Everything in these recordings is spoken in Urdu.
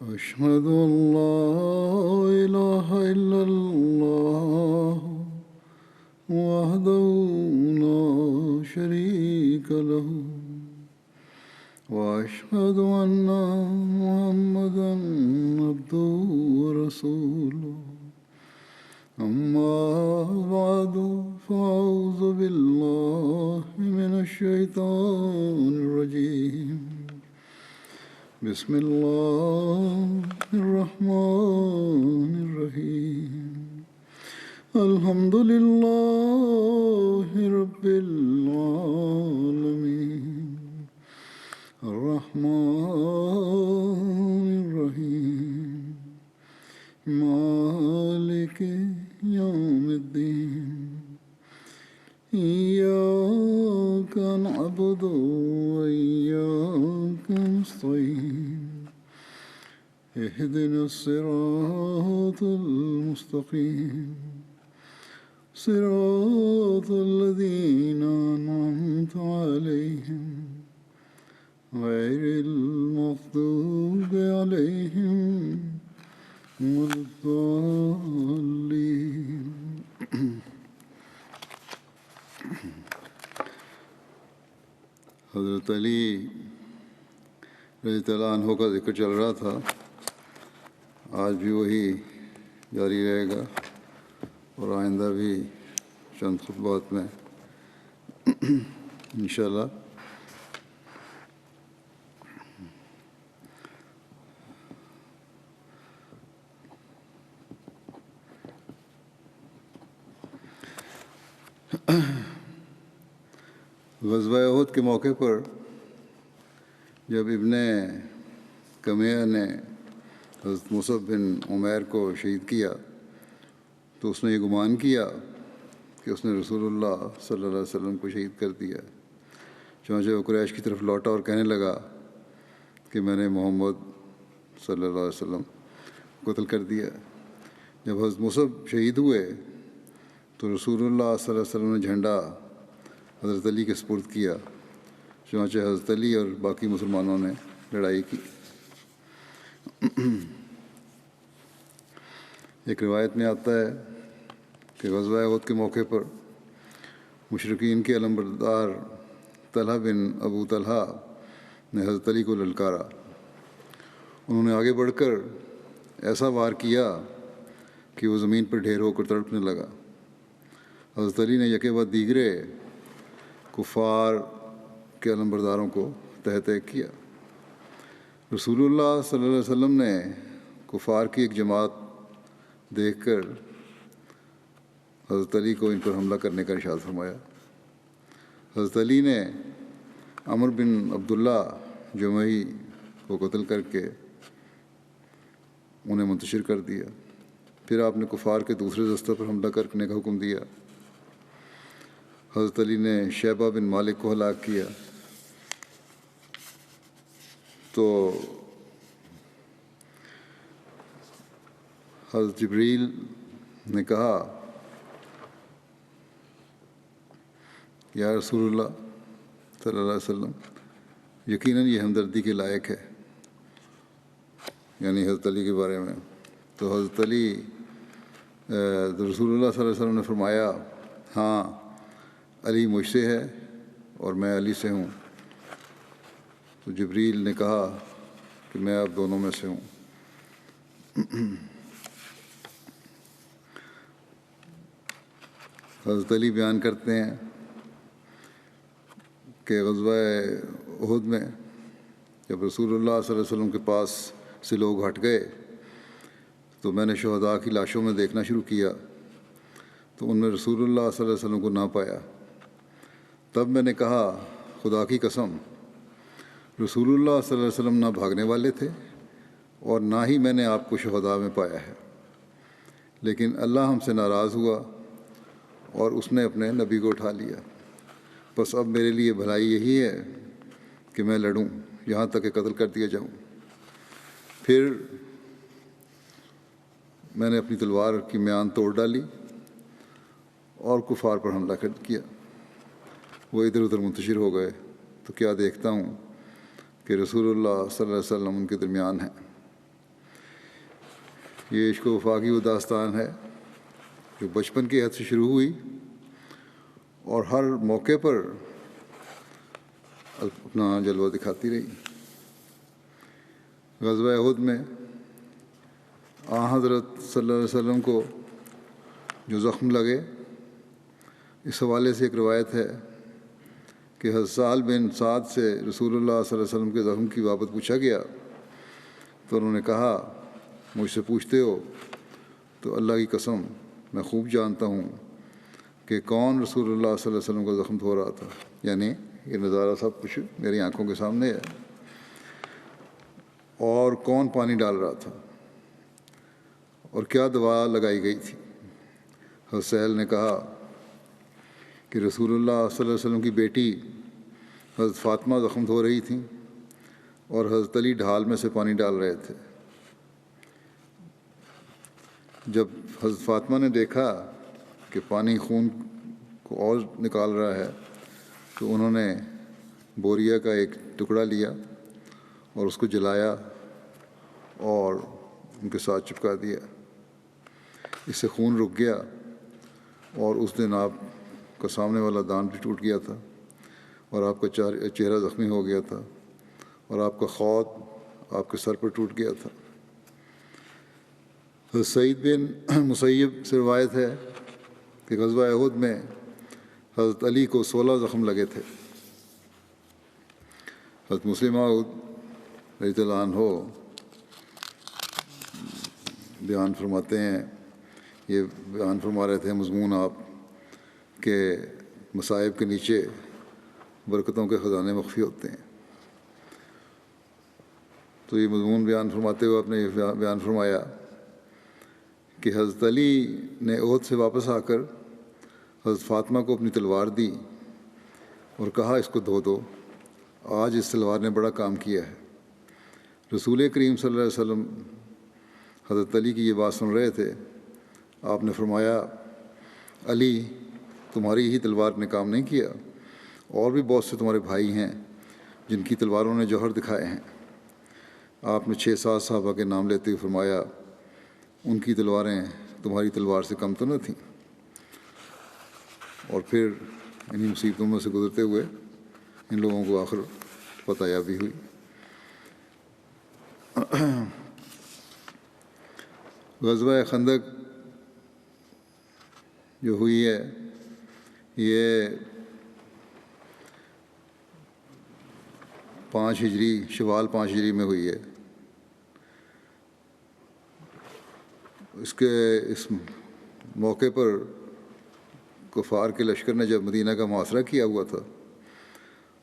أشهد أن لا إله إلا الله وحده لا شريك له وأشهد أن محمدا عبده ورسوله أما بعد فأعوذ بالله من الشيطان الرجيم بسم الله الرحمن الرحيم الحمد لله رب العالمين الرحمن الرحيم مالك يوم الدين إياك نعبد وإياك نستعين اهدنا الصراط المستقيم صراط الذين أنعمت عليهم غير المغضوب عليهم ولا الضالين حضرت علی رضی اللہ عنہ کا ذکر چل رہا تھا، آج بھی وہی جاری رہے گا اور آئندہ بھی چند خطبات میں انشاءاللہ۔ غزوہ احد کے موقع پر جب ابن کمیہ نے حضرت مصعب بن عمیر کو شہید کیا تو اس نے یہ گمان کیا کہ اس نے رسول اللہ صلی اللہ علیہ وسلم کو شہید کر دیا، چنانچہ وہ قریش کی طرف لوٹا اور کہنے لگا کہ میں نے محمد صلی اللہ علیہ وسلم قتل کر دیا۔ جب حضرت مصعب شہید ہوئے تو رسول اللہ صلی اللہ علیہ وسلم نے جھنڈا حضرت علی کے سپرد کیا، چنانچہ حضرت علی اور باقی مسلمانوں نے لڑائی کی۔ ایک روایت میں آتا ہے کہ غزوہ احد کے موقع پر مشرکین کے علمبردار طلحہ بن ابو طلحہ نے حضرت علی کو للکارا۔ انہوں نے آگے بڑھ کر ایسا وار کیا کہ وہ زمین پر ڈھیر ہو کر تڑپنے لگا۔ حضرت علی نے یکے بعد دیگرے کفار کے علمبرداروں کو تہہ تہہ کیا۔ رسول اللہ صلی اللہ علیہ وسلم نے کفار کی ایک جماعت دیکھ کر حضرت علی کو ان پر حملہ کرنے کا ارشاد فرمایا۔ حضرت علی نے عمر بن عبداللہ جمحی کو قتل کر کے انہیں منتشر کر دیا۔ پھر آپ نے کفار کے دوسرے دستہ پر حملہ کرنے کا حکم دیا۔ حضرت علی نے شیبہ بن مالک کو ہلاک کیا تو حضرت جبریل نے کہا یا رسول اللہ صلی اللہ علیہ وسلم یقیناً یہ ہمدردی کے لائق ہے، یعنی حضرت علی کے بارے میں۔ تو حضرت علی رسول اللہ صلی اللہ علیہ وسلم نے فرمایا ہاں علی مجھ سے ہے اور میں علی سے ہوں۔ تو جبریل نے کہا کہ میں آپ دونوں میں سے ہوں۔ حضرت علی بیان کرتے ہیں کہ غزوہ احد میں جب رسول اللہ صلی اللہ علیہ وسلم کے پاس سے لوگ ہٹ گئے تو میں نے شہداء کی لاشوں میں دیکھنا شروع کیا تو ان میں رسول اللہ صلی اللہ علیہ وسلم کو نہ پایا۔ تب میں نے کہا خدا کی قسم رسول اللہ صلی اللہ علیہ وسلم نہ بھاگنے والے تھے اور نہ ہی میں نے آپ کو شہداء میں پایا ہے، لیکن اللہ ہم سے ناراض ہوا اور اس نے اپنے نبی کو اٹھا لیا۔ بس اب میرے لیے بھلائی یہی ہے کہ میں لڑوں یہاں تک کہ قتل کر دیا جاؤں۔ پھر میں نے اپنی تلوار کی میان توڑ ڈالی اور کفار پر حملہ کیا۔ وہ ادھر ادھر منتشر ہو گئے تو کیا دیکھتا ہوں کہ رسول اللہ صلی اللہ علیہ وسلم ان کے درمیان ہیں۔ یہ عشق و وفا کی وہ داستان ہے جو بچپن کے حد سے شروع ہوئی اور ہر موقع پر اپنا جلوہ دکھاتی رہی۔ غزوہ احد میں آن حضرت صلی اللہ علیہ وسلم کو جو زخم لگے، اس حوالے سے ایک روایت ہے کہ حضرت سہل بن سعد سے رسول اللہ صلی اللہ علیہ وسلم کے زخم کی بابت پوچھا گیا تو انہوں نے کہا، مجھ سے پوچھتے ہو تو اللہ کی قسم میں خوب جانتا ہوں کہ کون رسول اللہ صلی اللہ علیہ وسلم کا زخم دھو رہا تھا، یعنی یہ نظارہ سب کچھ میری آنکھوں کے سامنے ہے، اور کون پانی ڈال رہا تھا اور کیا دوا لگائی گئی تھی۔ حضرت سہل نے کہا کہ رسول اللہ صلی اللہ علیہ وسلم کی بیٹی حضرت فاطمہ زخم دھو رہی تھیں اور حضرت علی ڈھال میں سے پانی ڈال رہے تھے۔ جب حضرت فاطمہ نے دیکھا کہ پانی خون کو اور نکال رہا ہے تو انہوں نے بوریا کا ایک ٹکڑا لیا اور اس کو جلایا اور ان کے ساتھ چپکا دیا۔ اس سے خون رک گیا اور اس دن آپ کا سامنے والا دانت بھی ٹوٹ گیا تھا اور آپ کا چہرہ زخمی ہو گیا تھا اور آپ کا خود آپ کے سر پر ٹوٹ گیا تھا۔ حضرت سعید بن مسیب سے روایت ہے کہ غزوہ احد میں حضرت علی کو 16 زخم لگے تھے۔ حضرت مسلم موعود رضی اللہ عنہ بیان فرماتے ہیں، یہ بیان فرما رہے تھے مضمون آپ کہ مصائب کے نیچے برکتوں کے خزانے مخفی ہوتے ہیں۔ تو یہ مضمون بیان فرماتے ہوئے آپ نے یہ بیان فرمایا کہ حضرت علی نے احد سے واپس آ کر حضرت فاطمہ کو اپنی تلوار دی اور کہا، اس کو دھو دو، آج اس تلوار نے بڑا کام کیا ہے۔ رسول کریم صلی اللہ علیہ وسلم حضرت علی کی یہ بات سن رہے تھے۔ آپ نے فرمایا، علی تمہاری ہی تلوار نے کام نہیں کیا، اور بھی بہت سے تمہارے بھائی ہیں جن کی تلواروں نے جوہر دکھائے ہیں۔ آپ نے 6-7 صحابہ کے نام لیتے ہوئے فرمایا، ان کی تلواریں تمہاری تلوار سے کم تو نہ تھیں۔ اور پھر انہی مصیبتوں میں سے گزرتے ہوئے ان لوگوں کو آخر فتح یابی ہوئی۔ غزوہ خندق جو ہوئی ہے یہ 5 ہجری شوال 5 ہجری میں ہوئی ہے۔ اس موقع پر کفار کے لشکر نے جب مدینہ کا محاصرہ کیا ہوا تھا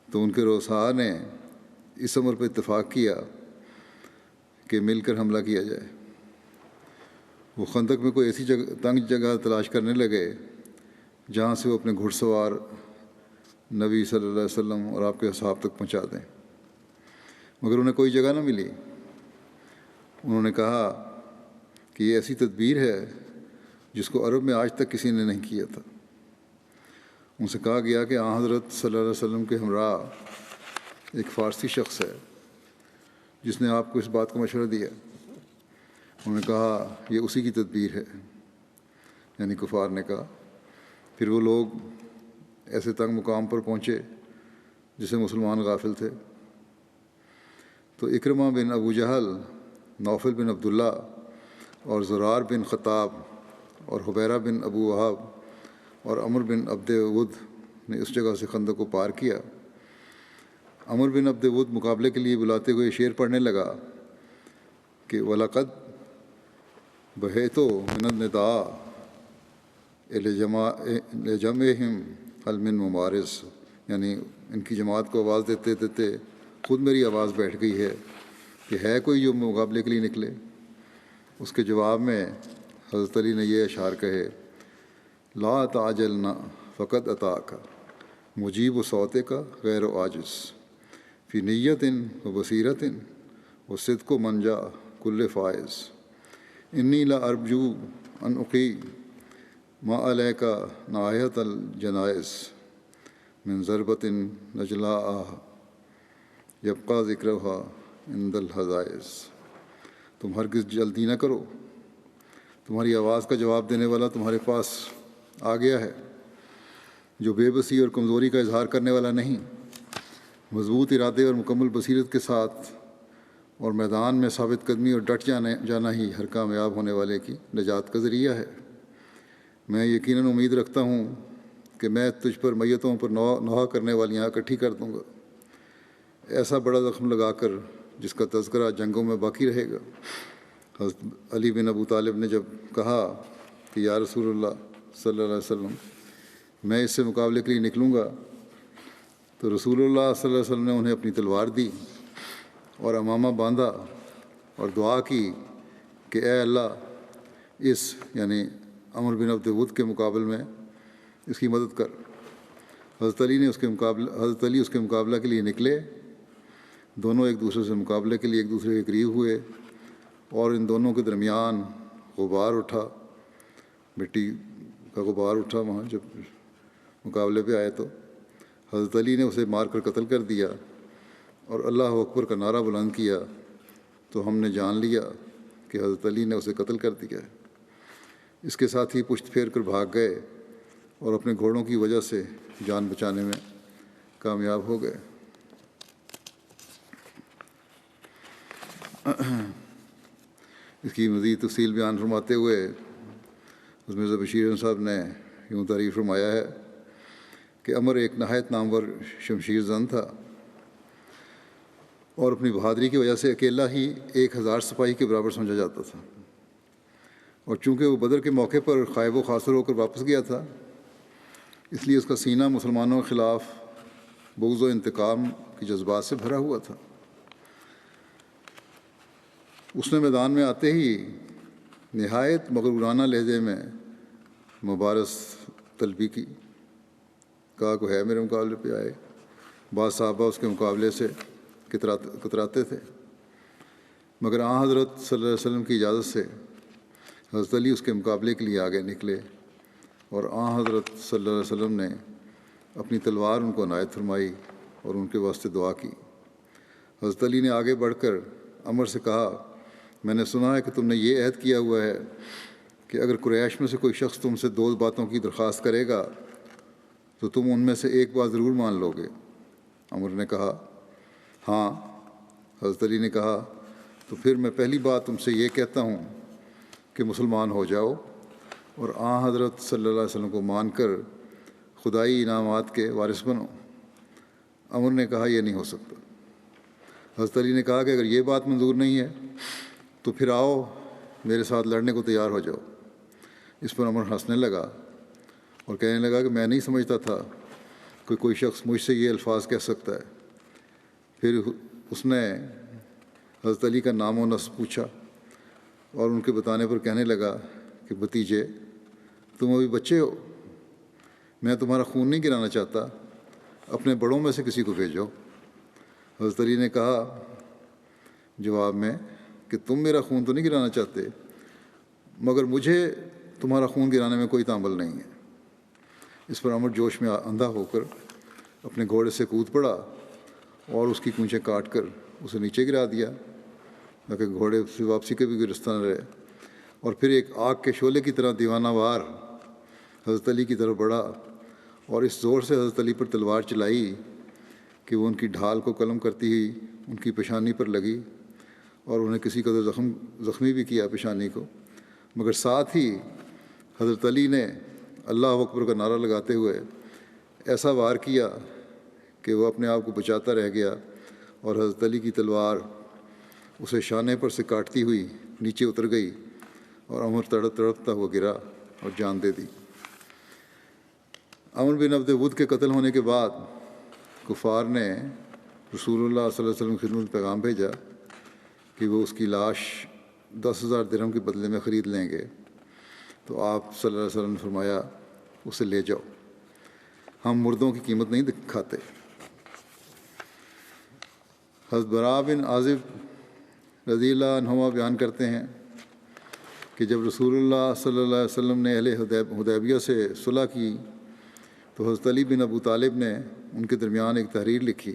تو ان کے رؤساء نے اس امر پہ اتفاق کیا کہ مل کر حملہ کیا جائے۔ وہ خندق میں کوئی ایسی تنگ جگہ تلاش کرنے لگے جہاں سے وہ اپنے گھڑ سوار نبی صلی اللہ علیہ وسلم اور آپ کے اصحاب تک پہنچا دیں، مگر انہیں کوئی جگہ نہ ملی۔ انہوں نے کہا کہ یہ ایسی تدبیر ہے جس کو عرب میں آج تک کسی نے نہیں کیا تھا۔ ان سے کہا گیا کہ آن حضرت صلی اللہ علیہ وسلم کے ہمراہ ایک فارسی شخص ہے جس نے آپ کو اس بات کا مشورہ دیا۔ انہوں نے کہا یہ اسی کی تدبیر ہے، یعنی کفار نے کہا۔ پھر وہ لوگ ایسے تنگ مقام پر پہنچے جسے مسلمان غافل تھے، تو اکرمہ بن ابو جہل، نوفل بن عبداللہ اور زرار بن خطاب اور حبیرہ بن ابو وہاب اور عمر بن عبد ود نے اس جگہ سے خندق کو پار کیا۔ عمر بن عبد ود مقابلے کے لیے بلاتے ہوئے شعر پڑھنے لگا کہ وَلَقَدْ بَهِتُ مِنَ النِّدَاءِ لِجَمْعِهِمْ هَلْ مِن مُبَارِزٍ، یعنی ان کی جماعت کو آواز دیتے دیتے خود میری آواز بیٹھ گئی ہے کہ ہے کوئی جو مقابلے کے لیے نکلے۔ اس کے جواب میں حضرت علی نے یہ اشعار کہے، لا تعجلنا فقط اتاک مجیب صوتک غیر عاجز فی نیت و بصیرت و صدق و منجا کل فائز انی لا ارجو ان اقی ما علیک نایت الجنائز من ضربت نجلاء یبقى ذکرها عند الحزائز۔ تم ہرگز جلدی نہ کرو، تمہاری آواز کا جواب دینے والا تمہارے پاس آ گیا ہے، جو بے بسی اور کمزوری کا اظہار کرنے والا نہیں، مضبوط ارادے اور مکمل بصیرت کے ساتھ، اور میدان میں ثابت قدمی اور ڈٹ جانا ہی ہر کامیاب ہونے والے کی نجات کا ذریعہ ہے۔ میں یقیناً امید رکھتا ہوں کہ میں تجھ پر میتوں پر نوحہ کرنے والی آنکھ اکٹھی کر دوں گا، ایسا بڑا زخم لگا کر جس کا تذکرہ جنگوں میں باقی رہے گا۔ حضرت علی بن ابو طالب نے جب کہا کہ یا رسول اللہ صلی اللہ علیہ وسلم، میں اس سے مقابلے کے لیے نکلوں گا، تو رسول اللہ صلی اللہ علیہ وسلم نے انہیں اپنی تلوار دی اور امامہ باندھا اور دعا کی کہ اے اللہ، اس یعنی عمر بن عبد ود کے مقابل میں اس کی مدد کر۔ حضرت علی اس کے مقابلہ کے لیے نکلے، دونوں ایک دوسرے سے مقابلے کے لیے ایک دوسرے کے قریب ہوئے، اور ان دونوں کے درمیان غبار اٹھا، مٹی کا غبار اٹھا وہاں جب مقابلے پہ آئے، تو حضرت علی نے اسے مار کر قتل کر دیا اور اللہ اکبر کا نعرہ بلند کیا، تو ہم نے جان لیا کہ حضرت علی نے اسے قتل کر دیا ہے۔ اس کے ساتھ ہی پشت پھیر کر بھاگ گئے اور اپنے گھوڑوں کی وجہ سے جان بچانے میں کامیاب ہو گئے۔ اس کی مزید تفصیل بیان فرماتے ہوئے حضرت مرزا بشیر احمد صاحب نے یوں تعریف فرمایا ہے کہ عمر ایک نہایت نامور شمشیر زن تھا، اور اپنی بہادری کی وجہ سے اکیلا ہی 1000 سپاہی کے برابر سمجھا جاتا تھا، اور چونکہ وہ بدر کے موقع پر خائب و خاصر ہو کر واپس گیا تھا، اس لیے اس کا سینہ مسلمانوں کے خلاف بغض و انتقام کے جذبات سے بھرا ہوا تھا۔ اس نے میدان میں آتے ہی نہایت مغرورانہ لہجے میں مبارز طلبی کی، کہا کوئی ہے میرے مقابلے پہ آئے۔ بعض صحابہ اس کے مقابلے سے کتراتے تھے، مگر آن حضرت صلی اللہ علیہ وسلم کی اجازت سے حضرت علی اس کے مقابلے کے لیے آگے نکلے، اور آن حضرت صلی اللہ علیہ وسلم نے اپنی تلوار ان کو عنایت فرمائی اور ان کے واسطے دعا کی۔ حضرت علی نے آگے بڑھ کر عمر سے کہا، میں نے سنا ہے کہ تم نے یہ عہد کیا ہوا ہے کہ اگر قریش میں سے کوئی شخص تم سے 2 باتوں کی درخواست کرے گا تو تم ان میں سے ایک بات ضرور مان لو گے۔ عمر نے کہا ہاں۔ حضرت علی نے کہا تو پھر میں پہلی بات تم سے یہ کہتا ہوں کہ مسلمان ہو جاؤ اور آن حضرت صلی اللہ علیہ وسلم کو مان کر خدائی انعامات کے وارث بنو۔ عمر نے کہا یہ نہیں ہو سکتا۔ حضرت علی نے کہا کہ اگر یہ بات منظور نہیں ہے تو پھر آؤ میرے ساتھ لڑنے کو تیار ہو جاؤ۔ اس پر عمر ہنسنے لگا اور کہنے لگا کہ میں نہیں سمجھتا تھا کہ کوئی شخص مجھ سے یہ الفاظ کہہ سکتا ہے۔ پھر اس نے حضرت علی کا نام و نسب پوچھا اور ان کے بتانے پر کہنے لگا کہ بھتیجے تم ابھی بچے ہو، میں تمہارا خون نہیں گرانا چاہتا، اپنے بڑوں میں سے کسی کو بھیجو۔ حضرت علی نے کہا جواب میں کہ تم میرا خون تو نہیں گرانا چاہتے، مگر مجھے تمہارا خون گرانے میں کوئی تامل نہیں ہے۔ اس پر عمر جوش میں اندھا ہو کر اپنے گھوڑے سے کود پڑا اور اس کی کونچیں کاٹ کر اسے نیچے گرا دیا تاکہ گھوڑے سے واپسی کے بھی کوئی رستہ نہ رہے، اور پھر ایک آگ کے شعلے کی طرح دیوانہ وار حضرت علی کی طرف بڑھا اور اس زور سے حضرت علی پر تلوار چلائی کہ وہ ان کی ڈھال کو قلم کرتی ہوئی ان کی پیشانی پر لگی اور انہیں کسی قدر زخمی بھی کیا پیشانی کو، مگر ساتھ ہی حضرت علی نے اللہ اکبر کا نعرہ لگاتے ہوئے ایسا وار کیا کہ وہ اپنے آپ کو بچاتا رہ گیا، اور حضرت علی کی تلوار اسے شانے پر سے کاٹتی ہوئی نیچے اتر گئی اور عمر تڑپتا ہوا گرا اور جان دے دی۔ عمر بن عبد ود کے قتل ہونے کے بعد کفار نے رسول اللہ صلی اللہ علیہ وسلم کی خدمت میں پیغام بھیجا کہ وہ اس کی لاش 10,000 درہم کے بدلے میں خرید لیں گے، تو آپ صلی اللہ علیہ وسلم نے فرمایا اسے لے جاؤ، ہم مردوں کی قیمت نہیں دکھاتے۔ حضرت براء بن عازب رضی اللہ عنہما بیان کرتے ہیں کہ جب رسول اللہ صلی اللہ علیہ وسلم نے اہل حدیبیہ سے صلح کی تو حضرت علی بن ابو طالب نے ان کے درمیان ایک تحریر لکھی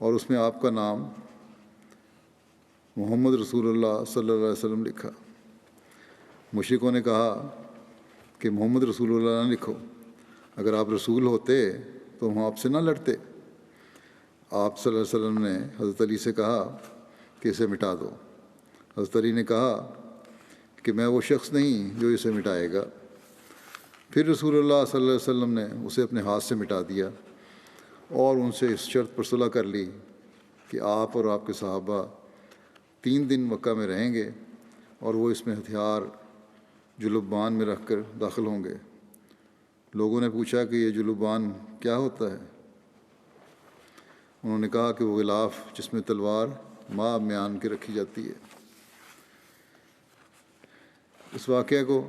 اور اس میں آپ کا نام محمد رسول اللہ صلی اللہ علیہ وسلم لکھا۔ مشرکوں نے کہا کہ محمد رسول اللہ نہ لکھو، اگر آپ رسول ہوتے تو ہم آپ سے نہ لڑتے۔ آپ صلی اللہ علیہ وسلم نے حضرت علی سے کہا کہ اسے مٹا دو۔ حضرت علی نے کہا کہ میں وہ شخص نہیں جو اسے مٹائے گا۔ پھر رسول اللہ صلی اللہ علیہ وسلم نے اسے اپنے ہاتھ سے مٹا دیا اور ان سے اس شرط پر صلح کر لی کہ آپ اور آپ کے صحابہ 3 دن مکہ میں رہیں گے اور وہ اس میں ہتھیار جلبان میں رکھ کر داخل ہوں گے۔ لوگوں نے پوچھا کہ یہ جلبان کیا ہوتا ہے؟ انہوں نے کہا کہ وہ غلاف جس میں تلوار ماں میان کے رکھی جاتی ہے۔ اس واقعہ کو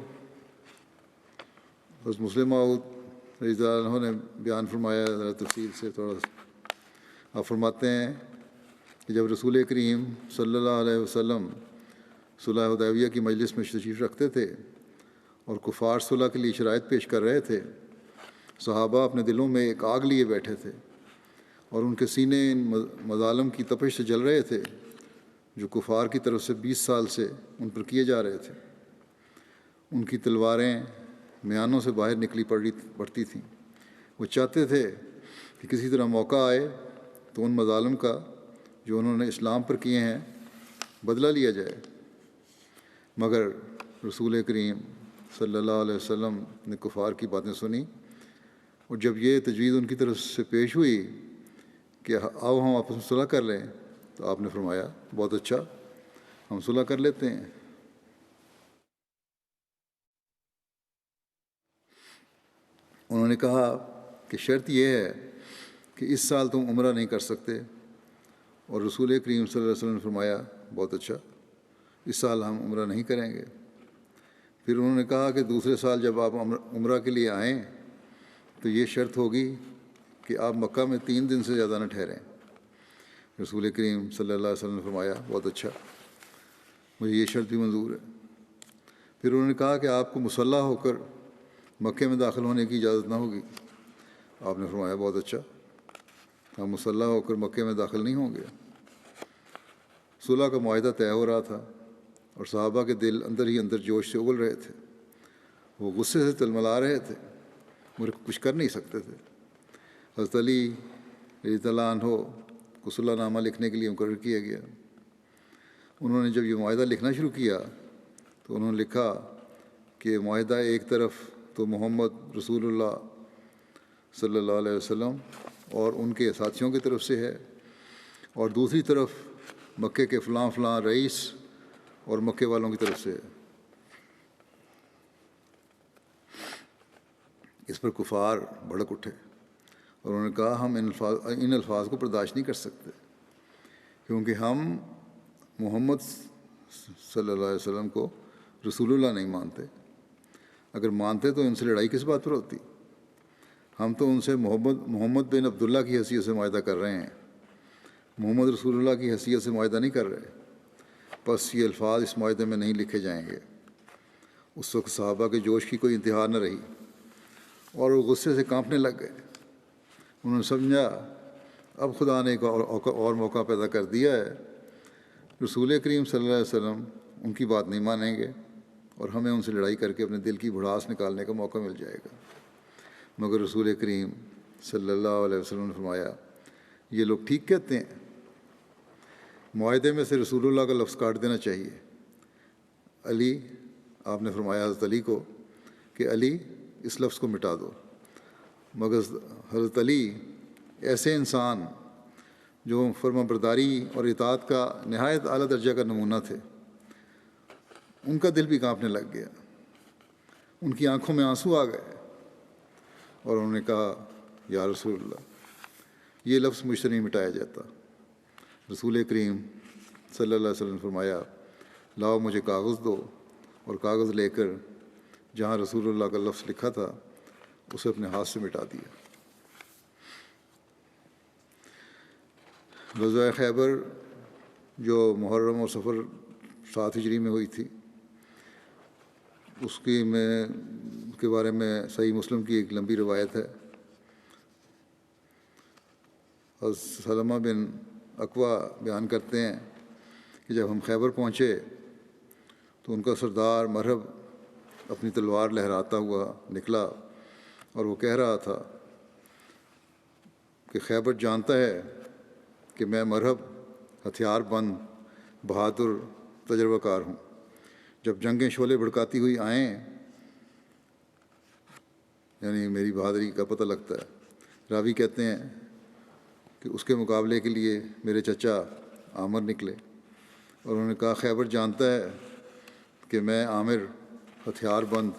حضرت مسلم موعود رضی اللہ عنہ نے بیان فرمایا ذرا تفصیل سے تھوڑا سا۔ آپ فرماتے ہیں کہ جب رسول کریم صلی اللہ علیہ وسلم صلح حدیبیہ کی مجلس میں تشریف رکھتے تھے اور کفار صلح کے لیے شرائط پیش کر رہے تھے، صحابہ اپنے دلوں میں ایک آگ لیے بیٹھے تھے اور ان کے سینے ان مظالم کی تپش سے جل رہے تھے جو کفار کی طرف سے 20 سال سے ان پر کیے جا رہے تھے۔ ان کی تلواریں میانوں سے باہر نکلی پڑتی تھیں۔ وہ چاہتے تھے کہ کسی طرح موقع آئے تو ان مظالم کا جو انہوں نے اسلام پر کیے ہیں بدلہ لیا جائے، مگر رسول کریم صلی اللہ علیہ وسلم نے کفار کی باتیں سنی، اور جب یہ تجویز ان کی طرف سے پیش ہوئی کہ آؤ ہم آپس میں صلح کر لیں، تو آپ نے فرمایا بہت اچھا، ہم صلح کر لیتے ہیں۔ انہوں نے کہا کہ شرط یہ ہے کہ اس سال تم عمرہ نہیں کر سکتے، اور رسول کریم صلی اللہ علیہ وسلم نے فرمایا بہت اچھا، اس سال ہم عمرہ نہیں کریں گے۔ پھر انہوں نے کہا کہ دوسرے سال جب آپ عمرہ کے لیے آئیں تو یہ شرط ہوگی کہ آپ مکہ میں 3 دن سے زیادہ نہ ٹھہریں۔ رسول کریم صلی اللہ علیہ وسلم نے فرمایا بہت اچھا، مجھے یہ شرط بھی منظور ہے۔ پھر انہوں نے کہا کہ آپ کو مسلح ہو کر مکے میں داخل ہونے کی اجازت نہ ہوگی۔ آپ نے فرمایا بہت اچھا، ہم مسلح ہو کر مکے میں داخل نہیں ہوں گے۔ صلح کا معاہدہ طے ہو رہا تھا اور صحابہ کے دل اندر ہی اندر جوش سے ابل رہے تھے، وہ غصے سے تلملا رہے تھے، مگر کچھ کر نہیں سکتے تھے۔ حضرت علی رضی اللہ عنہ کو صلح نامہ لکھنے کے لیے مقرر کیا گیا۔ انہوں نے جب یہ معاہدہ لکھنا شروع کیا تو انہوں نے لکھا کہ معاہدہ ایک طرف تو محمد رسول اللہ صلی اللہ علیہ وسلم اور ان کے ساتھیوں کی طرف سے ہے، اور دوسری طرف مکے کے فلاں فلاں رئیس اور مکے والوں کی طرف سے ہے۔ اس پر کفار بھڑک اٹھے اور انہوں نے کہا ہم ان الفاظ کو برداشت نہیں کر سکتے، کیونکہ ہم محمد صلی اللہ علیہ وسلم کو رسول اللہ نہیں مانتے۔ اگر مانتے تو ان سے لڑائی کس بات پر ہوتی؟ ہم تو ان سے محمد بن عبداللہ کی حیثیت سے معاہدہ کر رہے ہیں، محمد رسول اللہ کی حیثیت سے معاہدہ نہیں کر رہے، بس یہ الفاظ اس معاہدے میں نہیں لکھے جائیں گے۔ اس وقت صحابہ کے جوش کی کوئی انتہا نہ رہی اور وہ غصے سے کانپنے لگ گئے۔ انہوں نے سمجھا اب خدا نے ایک اور موقع پیدا کر دیا ہے، رسول کریم صلی اللہ علیہ وسلم ان کی بات نہیں مانیں گے اور ہمیں ان سے لڑائی کر کے اپنے دل کی بھڑاس نکالنے کا موقع مل جائے گا۔ مگر رسول کریم صلی اللہ علیہ وسلم نے فرمایا یہ لوگ ٹھیک کہتے ہیں، معاہدے میں سے رسول اللہ کا لفظ کاٹ دینا چاہیے۔ علی، آپ نے فرمایا حضرت علی کو کہ علی اس لفظ کو مٹا دو، مگر حضرت علی ایسے انسان جو فرما برداری اور اطاعت کا نہایت اعلیٰ درجہ کا نمونہ تھے، ان کا دل بھی کانپنے لگ گیا، ان کی آنکھوں میں آنسو آ گئے اور انہوں نے کہا یا رسول اللہ یہ لفظ مجھ سے نہیں مٹایا جاتا۔ رسول کریم صلی اللہ علیہ وسلم نے فرمایا لاؤ مجھے کاغذ دو، اور کاغذ لے کر جہاں رسول اللہ کا لفظ لکھا تھا اسے اپنے ہاتھ سے مٹا دیا۔ غزوہ خیبر جو محرم اور صفر 7 ہجری میں ہوئی تھی، اس کے بارے میں صحیح مسلم کی ایک لمبی روایت ہے۔ حضرت سلمہ بن اکوع بیان کرتے ہیں کہ جب ہم خیبر پہنچے تو ان کا سردار مرحب اپنی تلوار لہراتا ہوا نکلا اور وہ کہہ رہا تھا کہ خیبر جانتا ہے کہ میں مرہب، ہتھیار بند، بہادر، تجربہ کار ہوں۔ جب جنگیں شعلے بھڑکاتی ہوئی آئیں، یعنی میری بہادری کا پتہ لگتا ہے۔ راوی کہتے ہیں کہ اس کے مقابلے کے لیے میرے چچا عامر نکلے اور انہوں نے کہا خیبر جانتا ہے کہ میں عامر، ہتھیار بند،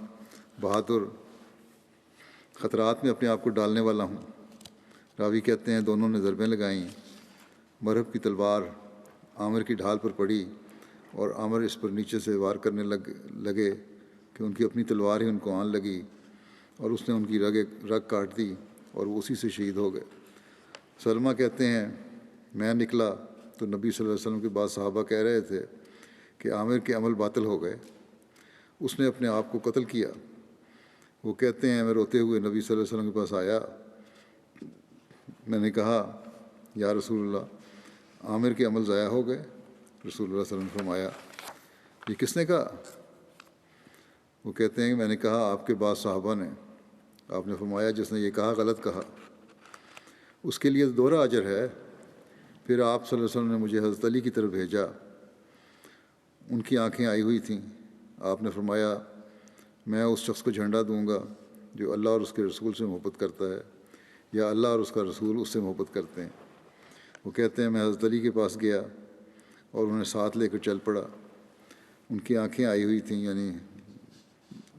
بہادر، خطرات میں اپنے آپ کو ڈالنے والا ہوں۔ راوی کہتے ہیں دونوں نے ضربیں لگائیں، مرہب کی تلوار عامر کی ڈھال پر پڑی اور عامر اس پر نیچے سے وار کرنے لگے کہ ان کی اپنی تلوار ہی ان کو آن لگی اور اس نے ان کی رگ کاٹ دی اور وہ اسی سے شہید ہو گئے۔ سلمہ کہتے ہیں میں نکلا تو نبی صلی اللہ علیہ وسلم کے بعد صحابہ کہہ رہے تھے کہ عامر کے عمل باطل ہو گئے، اس نے اپنے آپ کو قتل کیا۔ وہ کہتے ہیں میں روتے ہوئے نبی صلی اللہ علیہ وسلم کے پاس آیا، میں نے کہا یا رسول اللہ عامر کے عمل ضائع ہو گئے۔ رسول اللہ صلی اللہ علیہ وسلم نے فرمایا یہ کس نے کہا؟ وہ کہتے ہیں کہ میں نے کہا آپ کے بعد صحابہ نے۔ آپ نے فرمایا جس نے یہ کہا غلط کہا، اس کے لیے دوہرا اجر ہے۔ پھر آپ صلی اللہ علیہ وسلم نے مجھے حضرت علی کی طرف بھیجا، ان کی آنکھیں آئی ہوئی تھیں۔ آپ نے فرمایا میں اس شخص کو جھنڈا دوں گا جو اللہ اور اس کے رسول سے محبت کرتا ہے یا اللہ اور اس کا رسول اس سے محبت کرتے ہیں۔ وہ کہتے ہیں میں حضرت علی کے پاس گیا اور انہیں ساتھ لے کر چل پڑا۔ ان کی آنکھیں آئی ہوئی تھیں، یعنی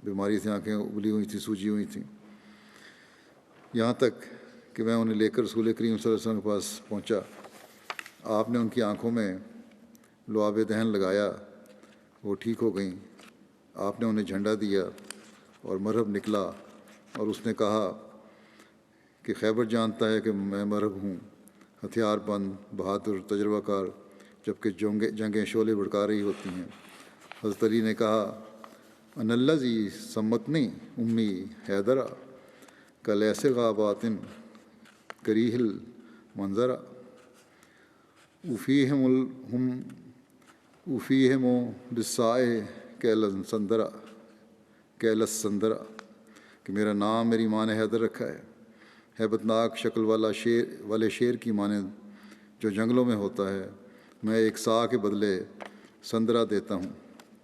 بیماری سے آنکھیں ابلی ہوئی تھیں، سوجی ہوئی تھیں، یہاں تک کہ میں انہیں لے کر رسول کریم صلی اللہ علیہ وسلم کے پاس پہنچا۔ آپ نے ان کی آنکھوں میں لعاب دہن لگایا، وہ ٹھیک ہو گئیں۔ آپ نے انہیں جھنڈا دیا اور مرہب نکلا اور اس نے کہا کہ خیبر جانتا ہے کہ میں مرہب ہوں، ہتھیار بند، بہادر، تجربہ کار، جبکہ جنگیں شعلے بھڑکا رہی ہوتی ہیں۔ حضرت علی نے کہا ان الذی سمتنی امی حیدرا کلیس غابات کریہ المنظرا اوفیہم بالسائے کیلسندرا، کہ میرا نام میری ماں نے حیدر رکھا ہے، ہیبت ناک شکل والے شیر کی مانند جو جنگلوں میں ہوتا ہے۔ میں ایک سا کے بدلے سندرا دیتا ہوں۔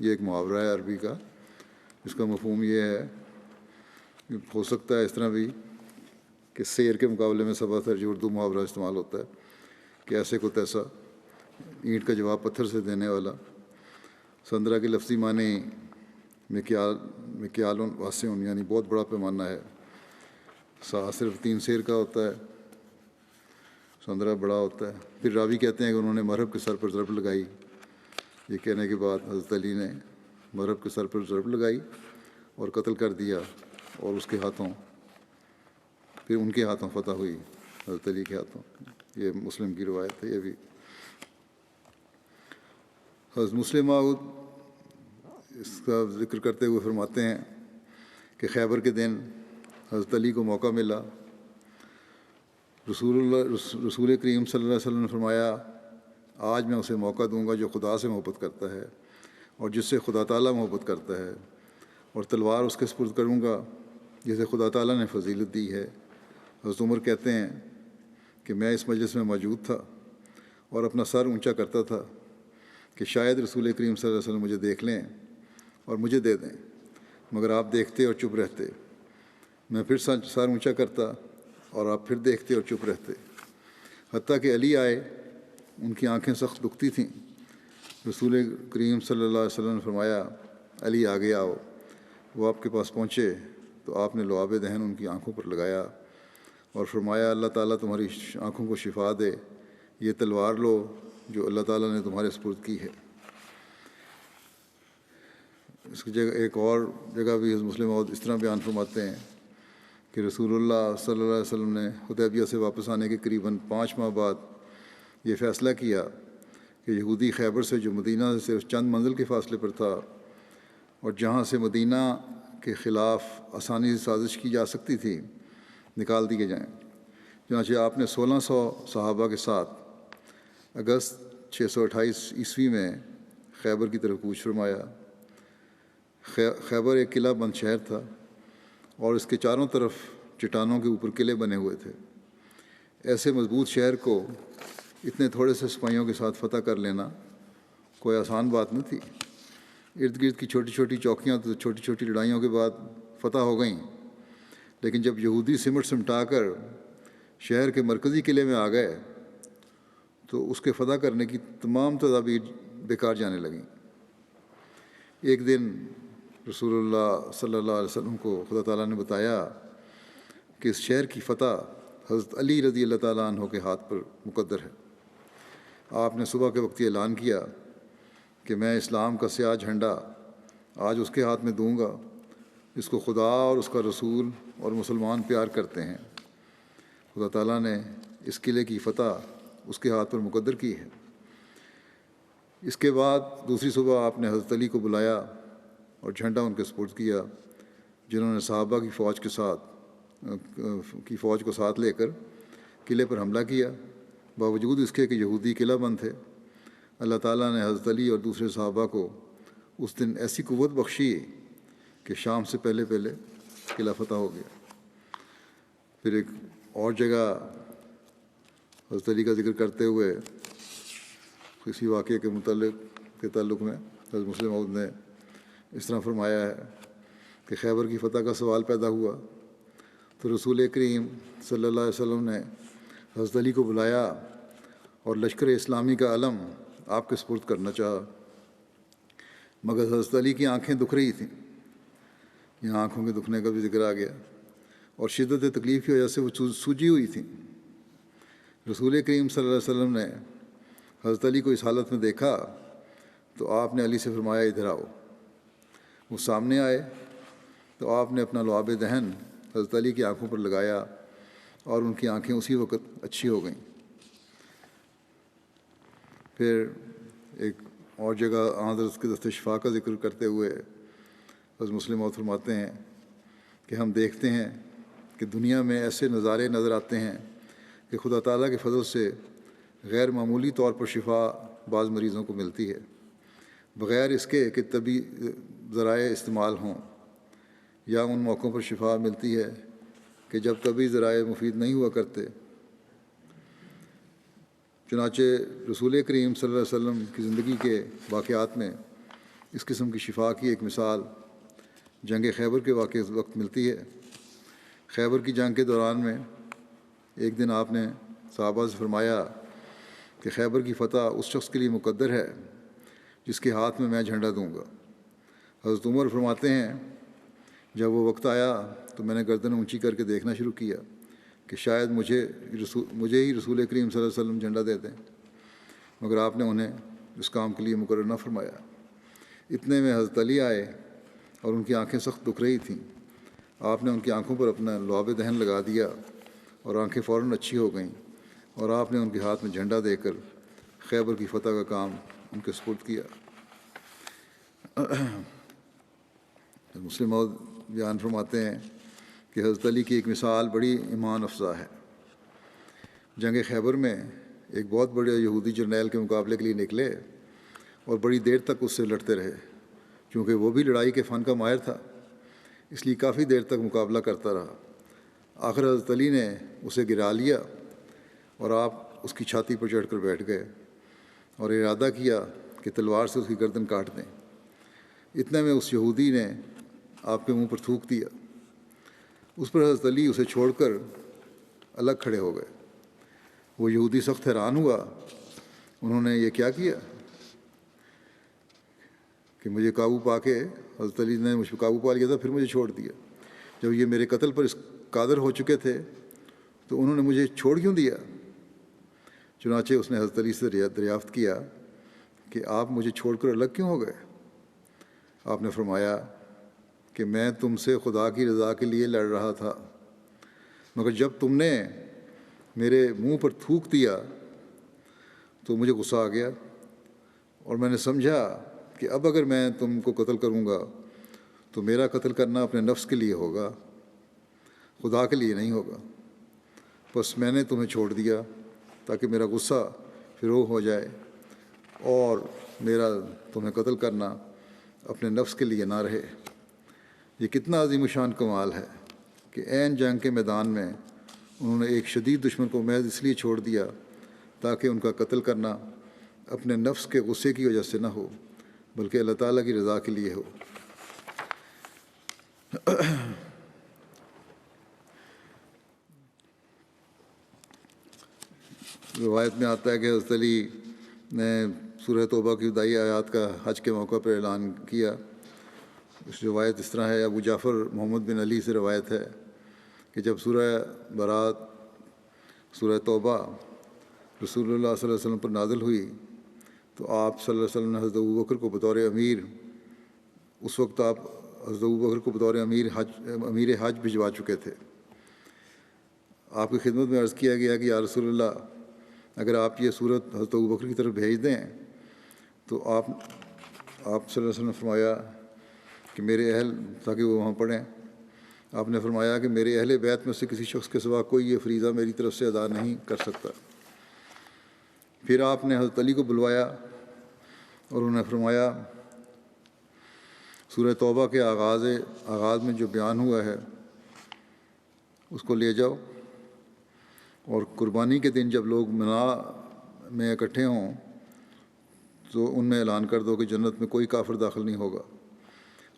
یہ ایک محاورہ ہے عربی کا، اس کا مفہوم یہ ہے کہ ہو سکتا ہے اس طرح بھی کہ شیر کے مقابلے میں سباتر جو اردو محاورہ استعمال ہوتا ہے کہ ایسے کو تیسا، اینٹ کا جواب پتھر سے دینے والا۔ سندرا کے لفظی معنی مکیال واسع، یعنی بہت بڑا پیمانہ ہے۔ سا صرف 3 سیر کا ہوتا ہے، سندرا بڑا ہوتا ہے۔ پھر راوی کہتے ہیں کہ انہوں نے مرہب کے سر پر ضرب لگائی۔ یہ کہنے کے بعد حضرت علی نے مرہب کے سر پر ضرب لگائی اور قتل کر دیا، اور اس کے ہاتھوں پھر ان کے ہاتھوں فتح ہوئی، حضرت علی کے ہاتھوں۔ یہ مسلم کی روایت ہے۔ یہ بھی حضرت مسلم موعود اس کا ذکر کرتے ہوئے فرماتے ہیں کہ خیبر کے دن حضرت علی کو موقع ملا۔ رسول کریم صلی اللہ علیہ وسلم نے فرمایا آج میں اسے موقع دوں گا جو خدا سے محبت کرتا ہے اور جس سے خدا تعالیٰ محبت کرتا ہے، اور تلوار اس کے سپرد کروں گا جسے خدا تعالیٰ نے فضیلت دی ہے۔ حضرت عمر کہتے ہیں کہ میں اس مجلس میں موجود تھا اور اپنا سر اونچا کرتا تھا کہ شاید رسول کریم صلی اللہ علیہ وسلم مجھے دیکھ لیں اور مجھے دے دیں، مگر آپ دیکھتے اور چپ رہتے۔ میں پھر سر اونچا کرتا اور آپ پھر دیکھتے اور چپ رہتے، حتیٰ کہ علی آئے، ان کی آنکھیں سخت دکھتی تھیں۔ رسول کریم صلی اللہ علیہ وسلم نے فرمایا علی آگے آؤ۔ وہ آپ کے پاس پہنچے تو آپ نے لعاب دہن ان کی آنکھوں پر لگایا اور فرمایا اللہ تعالیٰ تمہاری آنکھوں کو شفا دے، یہ تلوار لو جو اللہ تعالیٰ نے تمہارے سپرد کی ہے۔ اس کی جگہ ایک اور جگہ بھی حضرت مسلم موعود اس طرح بیان فرماتے ہیں کہ رسول اللہ صلی اللہ علیہ وسلم نے حدیبیہ سے واپس آنے کے قریباً 5 ماہ بعد یہ فیصلہ کیا کہ یہودی خیبر سے جو مدینہ سے صرف چند منزل کے فاصلے پر تھا اور جہاں سے مدینہ کے خلاف آسانی سے سازش کی جا سکتی تھی، نکال دیے جائیں۔ چنانچہ آپ نے 1600 صحابہ کے ساتھ اگست 628 عیسوی میں خیبر کی طرف کوچ فرمایا۔ خیبر ایک قلعہ بند شہر تھا اور اس کے چاروں طرف چٹانوں کے اوپر قلعے بنے ہوئے تھے۔ ایسے مضبوط شہر کو اتنے تھوڑے سے سپاہیوں کے ساتھ فتح کر لینا کوئی آسان بات نہ تھی۔ ارد گرد کی چھوٹی چھوٹی چوکیاں تو چھوٹی چھوٹی لڑائیوں کے بعد فتح ہو گئیں، لیکن جب یہودی سمٹا کر شہر کے مرکزی قلعے میں آ گئے تو اس کے فتح کرنے کی تمام تدابیر بیکار جانے لگیں۔ ایک دن رسول اللہ صلی اللہ علیہ وسلم کو خدا تعالیٰ نے بتایا کہ اس شہر کی فتح حضرت علی رضی اللہ تعالیٰ عنہ کے ہاتھ پر مقدر ہے۔ آپ نے صبح کے وقت یہ اعلان کیا کہ میں اسلام کا سیاہ جھنڈا آج اس کے ہاتھ میں دوں گا جس کو خدا اور اس کا رسول اور مسلمان پیار کرتے ہیں۔ خدا تعالیٰ نے اس قلعے کی فتح اس کے ہاتھ پر مقدر کی ہے۔ اس کے بعد دوسری صبح آپ نے حضرت علی کو بلایا اور جھنڈا ان کے سپرد کیا، جنہوں نے صحابہ کی فوج کو ساتھ لے کر قلعے پر حملہ کیا۔ باوجود اس کے کہ یہودی قلعہ بند تھے، اللہ تعالیٰ نے حضرت علی اور دوسرے صحابہ کو اس دن ایسی قوت بخشی کہ شام سے پہلے قلعہ فتح ہو گیا۔ پھر ایک اور جگہ حضرت علی کا ذکر کرتے ہوئے کسی واقعے کے تعلق میں حضرت مسلم موعود نے اس طرح فرمایا ہے کہ خیبر کی فتح کا سوال پیدا ہوا تو رسول کریم صلی اللہ علیہ وسلم نے حضرت علی کو بلایا اور لشکر اسلامی کا علم آپ کے سپرد کرنا چاہا، مگر حضرت علی کی آنکھیں دکھ رہی تھیں۔ یہاں آنکھوں کے دکھنے کا بھی ذکر آ گیا، اور شدت تکلیف کی وجہ سے وہ سوجی ہوئی تھیں۔ رسول کریم صلی اللہ علیہ وسلم نے حضرت علی کو اس حالت میں دیکھا تو آپ نے علی سے فرمایا ادھر آؤ۔ وہ سامنے آئے تو آپ نے اپنا لعاب دہن حضرت علی کی آنکھوں پر لگایا اور ان کی آنکھیں اسی وقت اچھی ہو گئیں۔ پھر ایک اور جگہ حضرت کے دست شفا کا ذکر کرتے ہوئے حضرت مسلم موعود فرماتے ہیں کہ ہم دیکھتے ہیں کہ دنیا میں ایسے نظارے نظر آتے ہیں کہ خدا تعالیٰ کے فضل سے غیر معمولی طور پر شفا بعض مریضوں کو ملتی ہے، بغیر اس کے کہ طبی ذرائع استعمال ہوں، یا ان موقعوں پر شفا ملتی ہے کہ جب طبی ذرائع مفید نہیں ہوا کرتے۔ چنانچہ رسول کریم صلی اللہ علیہ وسلم کی زندگی کے واقعات میں اس قسم کی شفا کی ایک مثال جنگ خیبر کے واقعے وقت ملتی ہے۔ خیبر کی جنگ کے دوران میں ایک دن آپ نے صحابہ سے فرمایا کہ خیبر کی فتح اس شخص کے لیے مقدر ہے جس کے ہاتھ میں جھنڈا دوں گا۔ حضرت عمر فرماتے ہیں جب وہ وقت آیا تو میں نے گردن اونچی کر کے دیکھنا شروع کیا کہ شاید مجھے ہی رسول کریم صلی اللہ علیہ وسلم جھنڈا دے دیں، مگر آپ نے انہیں اس کام کے لیے مقرر نہ فرمایا۔ اتنے میں حضرت علی آئے اور ان کی آنکھیں سخت دکھ رہی تھیں۔ آپ نے ان کی آنکھوں پر اپنا لعاب دہن لگا دیا اور آنکھیں فوراً اچھی ہو گئیں، اور آپ نے ان کے ہاتھ میں جھنڈا دے کر خیبر کی فتح کا کام ان کے سپرد کیا۔ مسلم موعود بیان فرماتے ہیں کہ حضرت علی کی ایک مثال بڑی ایمان افزا ہے۔ جنگ خیبر میں ایک بہت بڑے یہودی جرنیل کے مقابلے کے لیے نکلے اور بڑی دیر تک اس سے لڑتے رہے، کیونکہ وہ بھی لڑائی کے فن کا ماہر تھا، اس لیے کافی دیر تک مقابلہ کرتا رہا۔ آخر حضرت علی نے اسے گرا لیا اور آپ اس کی چھاتی پر چڑھ کر بیٹھ گئے اور ارادہ کیا کہ تلوار سے اس کی گردن کاٹ دیں۔ اتنے میں اس یہودی نے آپ کے منہ پر تھوک دیا۔ اس پر حضرت علی اسے چھوڑ کر الگ کھڑے ہو گئے۔ وہ یہودی سخت حیران ہوا، انہوں نے یہ کیا کہ مجھے قابو پا کے حضرت علی نے مجھ پہ قابو پا لیا تھا، پھر مجھے چھوڑ دیا۔ جب یہ میرے قتل پر اس قادر ہو چکے تھے تو انہوں نے مجھے چھوڑ کیوں دیا؟ چنانچہ اس نے حضرت علی سے دریافت کیا کہ آپ مجھے چھوڑ کر الگ کیوں ہو گئے؟ آپ نے فرمایا کہ میں تم سے خدا کی رضا کے لیے لڑ رہا تھا، مگر جب تم نے میرے منہ پر تھوک دیا تو مجھے غصہ آ گیا، اور میں نے سمجھا کہ اب اگر میں تم کو قتل کروں گا تو میرا قتل کرنا اپنے نفس کے لیے ہوگا، خدا کے لیے نہیں ہوگا۔ بس میں نے تمہیں چھوڑ دیا تاکہ میرا غصہ فروغ ہو جائے اور میرا تمہیں قتل کرنا اپنے نفس کے لیے نہ رہے۔ یہ کتنا عظیم الشان کمال ہے کہ عین جنگ کے میدان میں انہوں نے ایک شدید دشمن کو محض اس لیے چھوڑ دیا تاکہ ان کا قتل کرنا اپنے نفس کے غصے کی وجہ سے نہ ہو بلکہ اللہ تعالیٰ کی رضا کے لیے ہو۔ روایت میں آتا ہے کہ حضرت علی نے سورہ توبہ کی ابتدائی آیات کا حج کے موقع پر اعلان کیا۔ اس روایت اس طرح ہے، ابو جعفر محمد بن علی سے روایت ہے کہ جب سورہ برات سورہ توبہ رسول اللہ صلی اللہ علیہ وسلم پر نازل ہوئی تو آپ صلی اللہ علیہ وسلم نے حضرت ابوبکر کو بطور امیر، اس وقت آپ حضرت ابوبکر کو بطور امیر حج بھجوا چکے تھے۔ آپ کی خدمت میں عرض کیا گیا کہ یا رسول اللہ، اگر آپ یہ صورت حضرت ابوبکر کی طرف بھیج دیں تو آپ صلی اللہ علیہ وسلم نے فرمایا کہ میرے اہل، تاکہ وہ وہاں پڑھیں، آپ نے فرمایا کہ میرے اہل بیت میں سے کسی شخص کے سوا کوئی یہ فریضہ میری طرف سے ادا نہیں کر سکتا۔ پھر آپ نے حضرت علی کو بلوایا اور انہوں نے فرمایا سورہ توبہ کے آغاز میں جو بیان ہوا ہے اس کو لے جاؤ، اور قربانی کے دن جب لوگ منا میں اکٹھے ہوں تو ان میں اعلان کر دو کہ جنت میں کوئی کافر داخل نہیں ہوگا،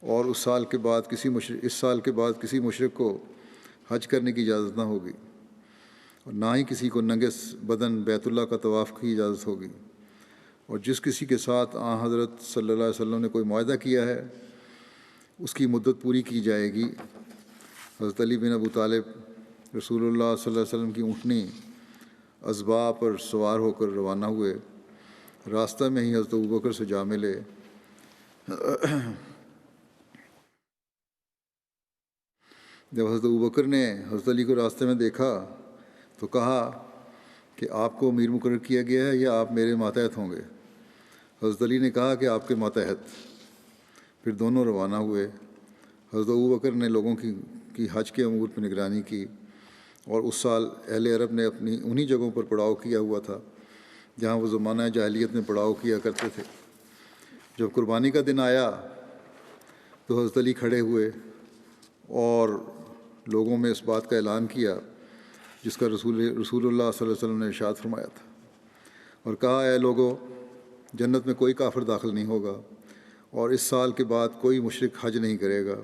اور اس سال کے بعد کسی مشرک کو حج کرنے کی اجازت نہ ہوگی، اور نہ ہی کسی کو ننگے بدن بیت اللہ کا طواف کی اجازت ہوگی، اور جس کسی کے ساتھ حضرت صلی اللہ علیہ وسلم نے کوئی معاہدہ کیا ہے اس کی مدت پوری کی جائے گی۔ حضرت علی بن ابو طالب رسول اللہ صلی اللہ علیہ وسلم کی اونٹنی اضباء پر سوار ہو کر روانہ ہوئے۔ راستہ میں ہی حضرت ابوبکر سے جا ملے۔ جب حضرت ابوبکر نے حضرت علی کو راستے میں دیکھا تو کہا کہ آپ کو امیر مقرر کیا گیا ہے یا آپ میرے ماتحت ہوں گے؟ حضرت علی نے کہا کہ آپ کے ماتحت۔ پھر دونوں روانہ ہوئے۔ حضرت ابوبکر نے لوگوں کی حج کے امور پر نگرانی کی، اور اس سال اہل عرب نے اپنی انہی جگہوں پر پڑاؤ کیا ہوا تھا جہاں وہ زمانہ جاہلیت میں پڑاؤ کیا کرتے تھے۔ جب قربانی کا دن آیا تو حضرت علی کھڑے ہوئے اور لوگوں میں اس بات کا اعلان کیا جس کا رسول اللہ صلی اللہ علیہ وسلم نے ارشاد فرمایا تھا، اور کہا اے لوگو، جنت میں کوئی کافر داخل نہیں ہوگا، اور اس سال کے بعد کوئی مشرک حج نہیں کرے گا،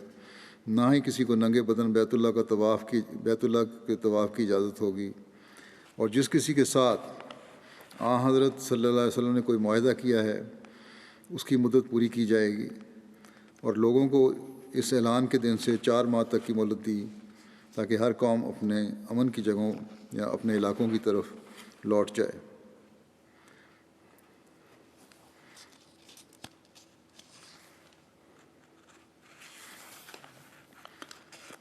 نہ ہی کسی کو ننگے بدن بیت اللہ کے طواف کی اجازت ہوگی، اور جس کسی کے ساتھ حضرت صلی اللہ علیہ وسلم نے کوئی معاہدہ کیا ہے اس کی مدت پوری کی جائے گی۔ اور لوگوں کو اس اعلان کے دن سے 4 ماہ تک کی مہلت دی تاکہ ہر قوم اپنے امن کی جگہوں یا اپنے علاقوں کی طرف لوٹ جائے۔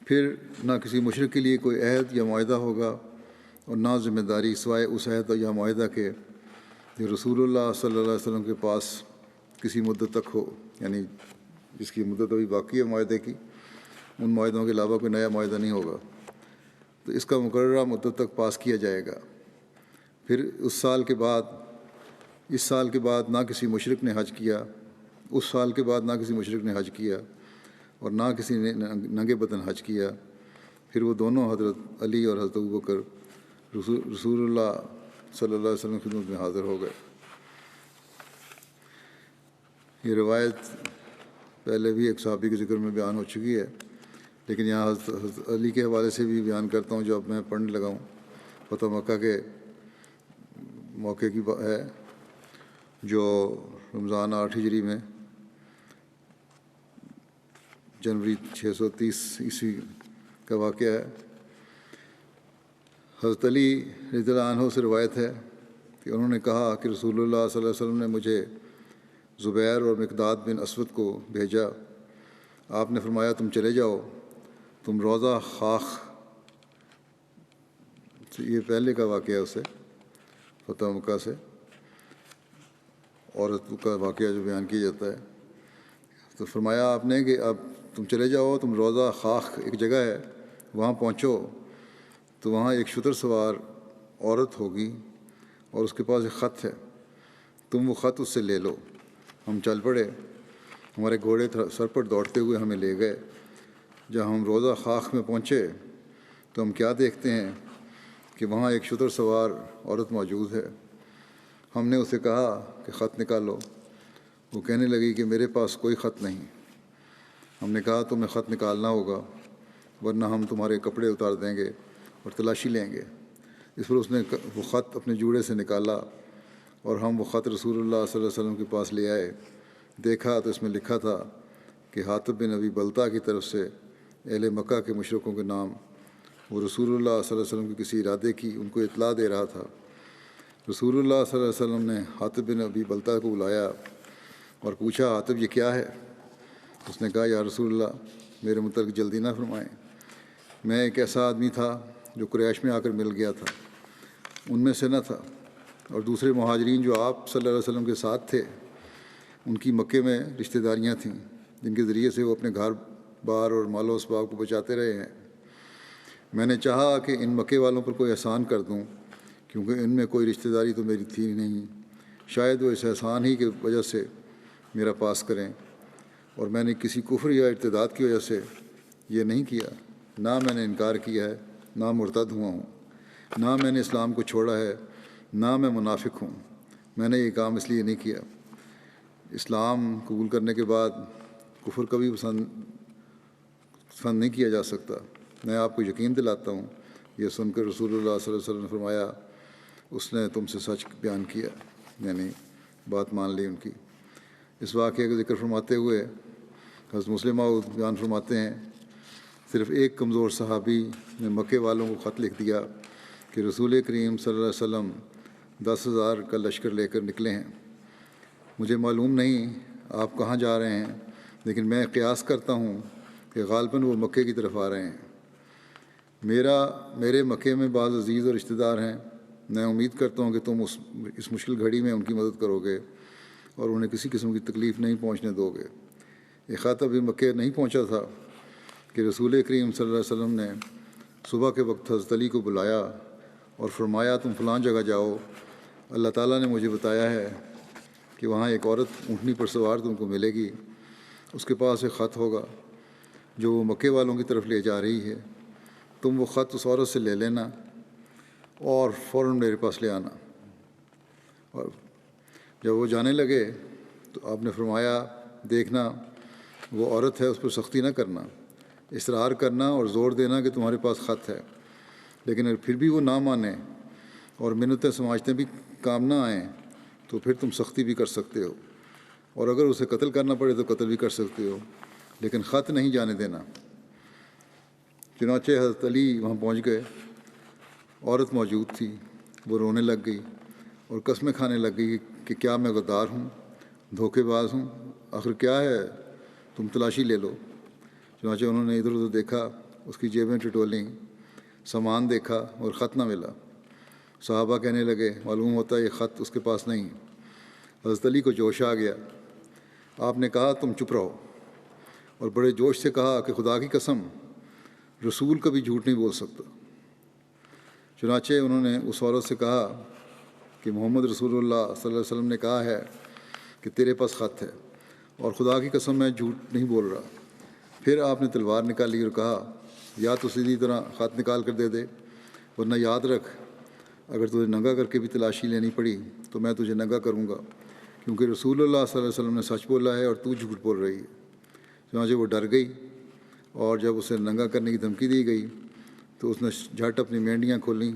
پھر نہ کسی مشرک کے لیے کوئی عہد یا معاہدہ ہوگا، اور نہ ذمہ داری سوائے اس عہد یا معاہدہ کے جو رسول اللہ صلی اللہ علیہ وسلم کے پاس کسی مدت تک ہو، یعنی جس کی مدت ابھی باقی ہے معاہدے کی، ان معاہدوں کے علاوہ کوئی نیا معاہدہ نہیں ہوگا، تو اس کا مقررہ مدت تک پاس کیا جائے گا۔ پھر اس سال کے بعد نہ کسی مشرک نے حج کیا، اور نہ کسی نے ننگے بدن حج کیا۔ پھر وہ دونوں حضرت علی اور حضرت ابوبکر رسول اللہ صلی اللہ علیہ وسلم کی خدمت میں حاضر ہو گئے۔ یہ روایت پہلے بھی ایک صحابی کے ذکر میں بیان ہو چکی ہے، لیکن یہاں حضرت علی کے حوالے سے بھی بیان کرتا ہوں جو اب میں پڑھنے لگا ہوں۔ فتح مکہ کے موقع کی ہے جو رمضان 8 ہجری میں جنوری 630 عیسوی کا واقعہ ہے۔ حضرت علی رضی اللہ عنہ سے روایت ہے کہ انہوں نے کہا کہ رسول اللہ صلی اللہ علیہ وسلم نے مجھے زبیر اور مقداد بن اسود کو بھیجا۔ آپ نے فرمایا تم چلے جاؤ، تم روضہ خاخ، یہ پہلے کا واقعہ ہے اسے فتح مکہ سے، عورت کا واقعہ جو بیان کیا جاتا ہے، تو فرمایا آپ نے کہ اب تم چلے جاؤ، تم روضہ خاخ ایک جگہ ہے وہاں پہنچو تو وہاں ایک شتر سوار عورت ہوگی اور اس کے پاس ایک خط ہے، تم وہ خط اس سے لے لو۔ ہم چل پڑے ہمارے گھوڑے سر پر دوڑتے ہوئے ہمیں لے گئے۔ جب ہم روضہ خاک میں پہنچے تو ہم کیا دیکھتے ہیں کہ وہاں ایک شتر سوار عورت موجود ہے۔ ہم نے اسے کہا کہ خط نکالو۔ وہ کہنے لگی کہ میرے پاس کوئی خط نہیں۔ ہم نے کہا تمہیں خط نکالنا ہوگا ورنہ ہم تمہارے کپڑے اتار دیں گے اور تلاشی لیں گے۔ اس پر اس نے وہ خط اپنے جوڑے سے نکالا اور ہم وہ خط رسول اللہ صلی اللہ علیہ وسلم کے پاس لے آئے۔ دیکھا تو اس میں لکھا تھا کہ حاطب بن ابی بلتع کی طرف سے اہل مکہ کے مشرکوں کے نام۔ وہ رسول اللہ صلی اللہ علیہ وسلم کے کسی ارادے کی ان کو اطلاع دے رہا تھا۔ رسول اللہ صلی اللہ علیہ وسلم نے حاطب بن ابی بلتع کو بلایا اور پوچھا حاطب یہ کیا ہے؟ اس نے کہا یا رسول اللہ میرے متعلق جلدی نہ فرمائیں، میں ایک ایسا آدمی تھا جو قریش میں آ کر مل گیا تھا، ان میں سے نہ تھا، اور دوسرے مہاجرین جو آپ صلی اللہ علیہ وسلم کے ساتھ تھے ان کی مکے میں رشتہ داریاں تھیں جن کے ذریعے سے وہ اپنے گھر بار اور مال و اسباب کو بچاتے رہے ہیں۔ میں نے چاہا کہ ان مکے والوں پر کوئی احسان کر دوں کیونکہ ان میں کوئی رشتہ داری تو میری تھی نہیں، شاید وہ اس احسان ہی کی وجہ سے میرا پاس کریں، اور میں نے کسی کفر یا ارتداد کی وجہ سے یہ نہیں کیا، نہ میں نے انکار کیا ہے، نہ مرتد ہوا ہوں، نہ میں نے اسلام کو چھوڑا ہے، نہ میں منافق ہوں۔ میں نے یہ کام اس لیے نہیں کیا۔ اسلام قبول کرنے کے بعد کفر کبھی پسند نہیں کیا جا سکتا۔ میں آپ کو یقین دلاتا ہوں، یہ سن کر رسول اللہ صلی اللہ علیہ وسلم نے فرمایا اس نے تم سے سچ بیان کیا، یعنی بات مان لی ان کی۔ اس واقعے کا ذکر فرماتے ہوئے حضرت مسلم موعود بیان فرماتے ہیں صرف ایک کمزور صحابی نے مکے والوں کو خط لکھ دیا کہ رسول کریم صلی اللہ علیہ وسلم 10,000 کا لشکر لے کر نکلے ہیں۔ مجھے معلوم نہیں آپ کہاں جا رہے ہیں، لیکن میں قیاس کرتا ہوں کہ غالباً وہ مکے کی طرف آ رہے ہیں۔ میرے مکے میں بعض عزیز اور رشتہ دار ہیں، میں امید کرتا ہوں کہ تم اس مشکل گھڑی میں ان کی مدد کرو گے اور انہیں کسی قسم کی تکلیف نہیں پہنچنے دو گے۔ یہ خط ابھی مکے نہیں پہنچا تھا کہ رسول کریم صلی اللہ علیہ وسلم نے صبح کے وقت حضرت علی کو بلایا اور فرمایا تم فلاں جگہ جاؤ، اللہ تعالیٰ نے مجھے بتایا ہے کہ وہاں ایک عورت اونٹنی پر سوار تم کو ملے گی، اس کے پاس ایک خط ہوگا جو وہ مکے والوں کی طرف لے جا رہی ہے، تم وہ خط اس عورت سے لے لینا اور فوراً میرے پاس لے آنا۔ اور جب وہ جانے لگے تو آپ نے فرمایا دیکھنا وہ عورت ہے، اس پر سختی نہ کرنا، اصرار کرنا اور زور دینا کہ تمہارے پاس خط ہے، لیکن اگر پھر بھی وہ نہ مانے اور منتیں سماجتیں بھی کام نہ آئیں تو پھر تم سختی بھی کر سکتے ہو، اور اگر اسے قتل کرنا پڑے تو قتل بھی کر سکتے ہو، لیکن خط نہیں جانے دینا۔ چنانچہ حضرت علی وہاں پہنچ گئے، عورت موجود تھی، وہ رونے لگ گئی اور قسمیں کھانے لگ گئی کہ کیا میں غدار ہوں، دھوکے باز ہوں، آخر کیا ہے، تم تلاشی لے لو۔ چنانچہ انہوں نے ادھر ادھر دیکھا، اس کی جیبیں ٹٹولیں، سامان دیکھا اور خط نہ ملا۔ صحابہ کہنے لگے معلوم ہوتا ہے یہ خط اس کے پاس نہیں۔ حضرت علی کو جوش آ گیا، آپ نے کہا تم چپ رہو، اور بڑے جوش سے کہا کہ خدا کی قسم رسول کبھی جھوٹ نہیں بول سکتا۔ چنانچہ انہوں نے اس عورت سے کہا کہ محمد رسول اللہ صلی اللہ علیہ وسلم نے کہا ہے کہ تیرے پاس خط ہے، اور خدا کی قسم میں جھوٹ نہیں بول رہا۔ پھر آپ نے تلوار نکالی اور کہا یا تو سیدھی طرح خط نکال کر دے دے، ورنہ یاد رکھ اگر تجھے ننگا کر کے بھی تلاشی لینی پڑی تو میں تجھے ننگا کروں گا، کیونکہ رسول اللہ صلی اللہ علیہ وسلم نے سچ بولا ہے اور تو جھوٹ بول رہی ہے۔ چنانچہ وہ ڈر گئی، اور جب اسے ننگا کرنے کی دھمکی دی گئی تو اس نے جھٹ اپنی مینڈیاں کھولیں،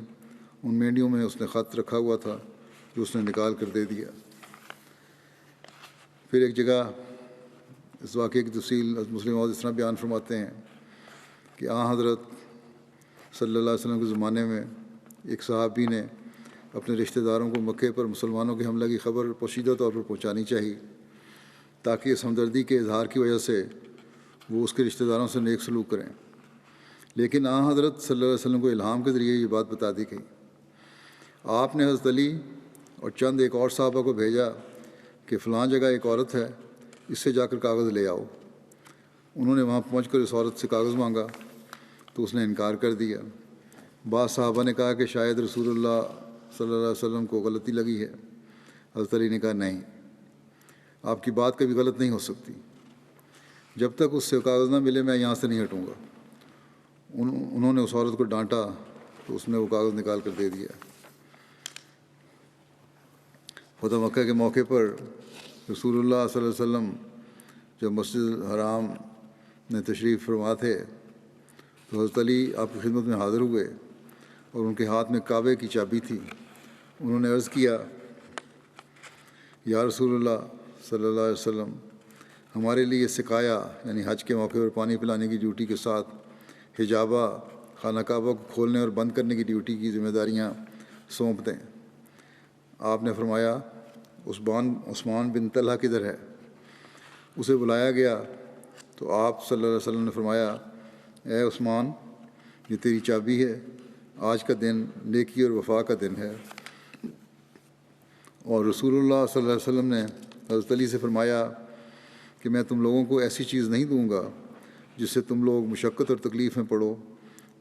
ان مینڈیوں میں اس نے خط رکھا ہوا تھا جو اس نے نکال کر دے دیا۔ پھر ایک جگہ اس واقعے کی تفصیل مسلم موعود اس طرح بیان فرماتے ہیں کہ حضرت صلی اللہ علیہ وسلم کے زمانے میں ایک صحابی نے اپنے رشتہ داروں کو مکے پر مسلمانوں کے حملے کی خبر پوشیدہ طور پر پہنچانی چاہیے تاکہ اس ہمدردی کے اظہار کی وجہ سے وہ اس کے رشتہ داروں سے نیک سلوک کریں، لیکن حضرت صلی اللہ علیہ وسلم کو الہام کے ذریعے یہ بات بتا دی گئی۔ آپ نے حضرت علی اور چند ایک اور صحابہ کو بھیجا کہ فلاں جگہ ایک عورت ہے، اس سے جا کر کاغذ لے آؤ۔ انہوں نے وہاں پہنچ کر اس عورت سے کاغذ مانگا تو اس نے انکار کر دیا۔ بعض صحابہ نے کہا کہ شاید رسول اللہ صلی اللہ علیہ وسلم کو غلطی لگی ہے۔ حضرت علی نے کہا نہیں، آپ کی بات کبھی غلط نہیں ہو سکتی، جب تک اس سے کاغذ نہ ملے میں یہاں سے نہیں ہٹوں گا۔ انہوں نے اس عورت کو ڈانٹا تو اس نے وہ کاغذ نکال کر دے دیا۔ فتح مکہ کے موقع پر رسول اللہ صلی اللہ علیہ وسلم جب مسجد الحرام میں تشریف فرما تھے تو حضرت علی آپ کی خدمت میں حاضر ہوئے اور ان کے ہاتھ میں کعبے کی چابی تھی۔ انہوں نے عرض کیا، یا رسول اللہ صلی اللہ علیہ وسلم، ہمارے لیے سقایا یعنی حج کے موقع پر پانی پلانے کی ڈیوٹی کے ساتھ حجابہ خانہ کعبہ کو کھولنے اور بند کرنے کی ڈیوٹی کی ذمہ داریاں سونپ دیں۔ آپ نے فرمایا، عثمان بن طلحہ کدھر ہے؟ اسے بلایا گیا تو آپ صلی اللہ علیہ وسلم نے فرمایا، اے عثمان، یہ تیری چابی ہے، آج کا دن نیکی اور وفا کا دن ہے۔ اور رسول اللہ صلی اللہ علیہ وسلم نے حضرت علی سے فرمایا کہ میں تم لوگوں کو ایسی چیز نہیں دوں گا جس سے تم لوگ مشقت اور تکلیف میں پڑو،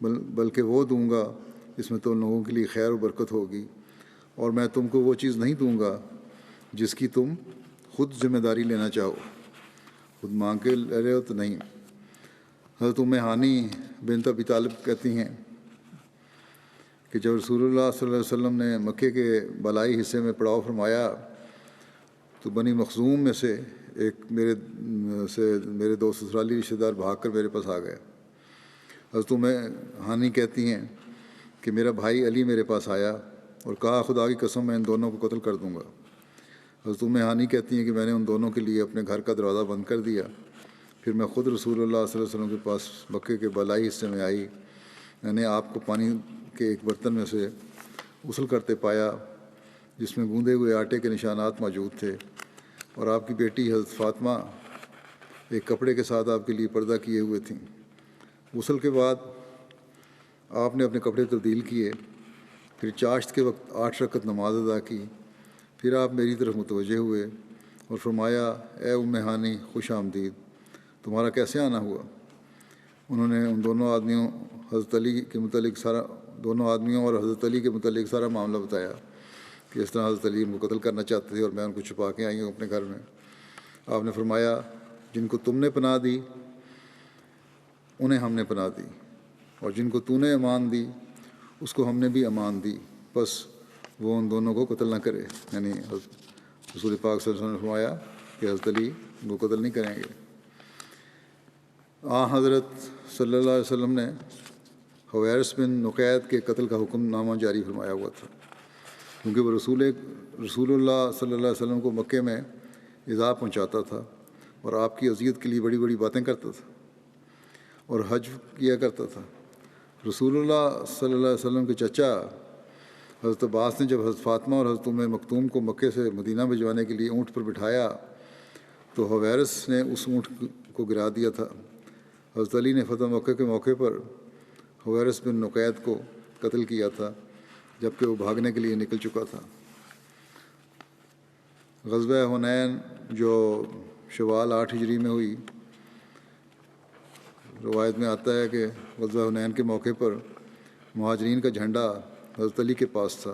بلکہ وہ دوں گا جس میں تم لوگوں کے لیے خیر و برکت ہوگی، اور میں تم کو وہ چیز نہیں دوں گا جس کی تم خود ذمہ داری لینا چاہو، خود مانگ کے لے رہے ہو تو نہیں۔ حضرت ہانی بنت ابی طالب کہتی ہیں کہ جب رسول اللہ صلی اللہ علیہ وسلم نے مکے کے بالائی حصے میں پڑاؤ فرمایا تو بنی مخزوم میں سے ایک میرے دو سسرالی رشتہ دار بھاگ کر میرے پاس آ گئے۔ حضرت ہانی کہتی ہیں کہ میرا بھائی علی میرے پاس آیا اور کہا، خدا کی قسم میں ان دونوں کو قتل کر دوں گا۔ حضرت ہانی کہتی ہیں کہ میں نے ان دونوں کے لیے اپنے گھر کا دروازہ بند کر دیا، پھر میں خود رسول اللہ صلی اللہ علیہ وسلم کے پاس مکے کے بالائی حصے میں آئی۔ میں نے آپ کو پانی کے ایک برتن میں سے غسل کرتے پایا جس میں گوندے ہوئے آٹے کے نشانات موجود تھے، اور آپ کی بیٹی حضرت فاطمہ ایک کپڑے کے ساتھ آپ کے لیے پردہ کیے ہوئے تھیں۔ غسل کے بعد آپ نے اپنے کپڑے تبدیل کیے، پھر چاشت کے وقت 8 رکعت نماز ادا کی، پھر آپ میری طرف متوجہ ہوئے اور فرمایا، اے ہانی، خوش آمدید، تمہارا کیسے آنا ہوا؟ انہوں نے ان دونوں آدمیوں اور حضرت علی کے متعلق سارا معاملہ بتایا کہ اس طرح حضرت علی ان کو قتل کرنا چاہتے تھے اور میں ان کو چھپا کے آئی ہوں اپنے گھر میں۔ آپ نے فرمایا، جن کو تم نے پناہ دی انہیں ہم نے پناہ دی، اور جن کو تو نے امان دی اس کو ہم نے بھی امان دی، بس وہ ان دونوں کو قتل نہ کرے۔ یعنی رسول پاک صلی اللہ علیہ وسلم نے فرمایا کہ حضرت علی ان کو قتل نہیں کریں گے۔ حضرت صلی اللہ علیہ وسلم نے حویرث بن نقید کے قتل کا حکم نامہ جاری فرمایا ہوا تھا، کیونکہ وہ رسول اللہ صلی اللہ علیہ وسلم کو مکے میں ایذا پہنچاتا تھا اور آپ کی اذیت کے لیے بڑی بڑی باتیں کرتا تھا اور حج کیا کرتا تھا۔ رسول اللہ صلی اللہ علیہ وسلم کے چچا حضرت عباس نے جب حضرت فاطمہ اور حضرت مکتوم کو مکے سے مدینہ بھجوانے کے لیے اونٹ پر بٹھایا تو حویرث نے اس اونٹ کو گرا دیا تھا۔ حضرت علی نے فتح مکہ کے موقع پر حویرث بن نقید کو قتل کیا تھا جبکہ وہ بھاگنے کے لیے نکل چکا تھا۔ غزوہ حنین جو شوال 8 ہجری میں ہوئی، روایت میں آتا ہے کہ غزوہ حنین کے موقع پر مہاجرین کا جھنڈا حضرت علی کے پاس تھا۔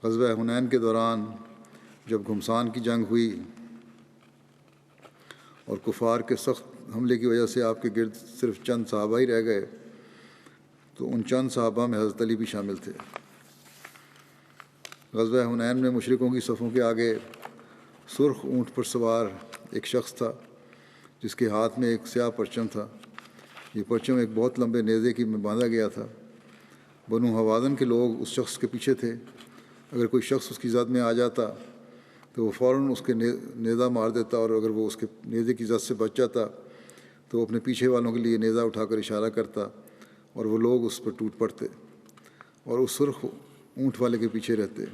غزوہ حنین کے دوران جب گھمسان کی جنگ ہوئی اور کفار کے سخت حملے کی وجہ سے آپ کے گرد صرف چند صحابہ ہی رہ گئے تو ان چند صحابہ میں حضرت علی بھی شامل تھے۔ غزوہ حنین میں مشرکوں کی صفوں کے آگے سرخ اونٹ پر سوار ایک شخص تھا جس کے ہاتھ میں ایک سیاہ پرچم تھا۔ یہ پرچم ایک بہت لمبے نیزے کی میں باندھا گیا تھا۔ بنو حوازن کے لوگ اس شخص کے پیچھے تھے۔ اگر کوئی شخص اس کی زد میں آ جاتا تو وہ فوراً اس کے نیزہ مار دیتا، اور اگر وہ اس کے نیزے کی زد سے بچ جاتا تو وہ اپنے پیچھے والوں کے لیے نیزہ اٹھا کر اشارہ کرتا اور وہ لوگ اس پر ٹوٹ پڑتے اور اس سرخ اونٹ والے کے پیچھے رہتے۔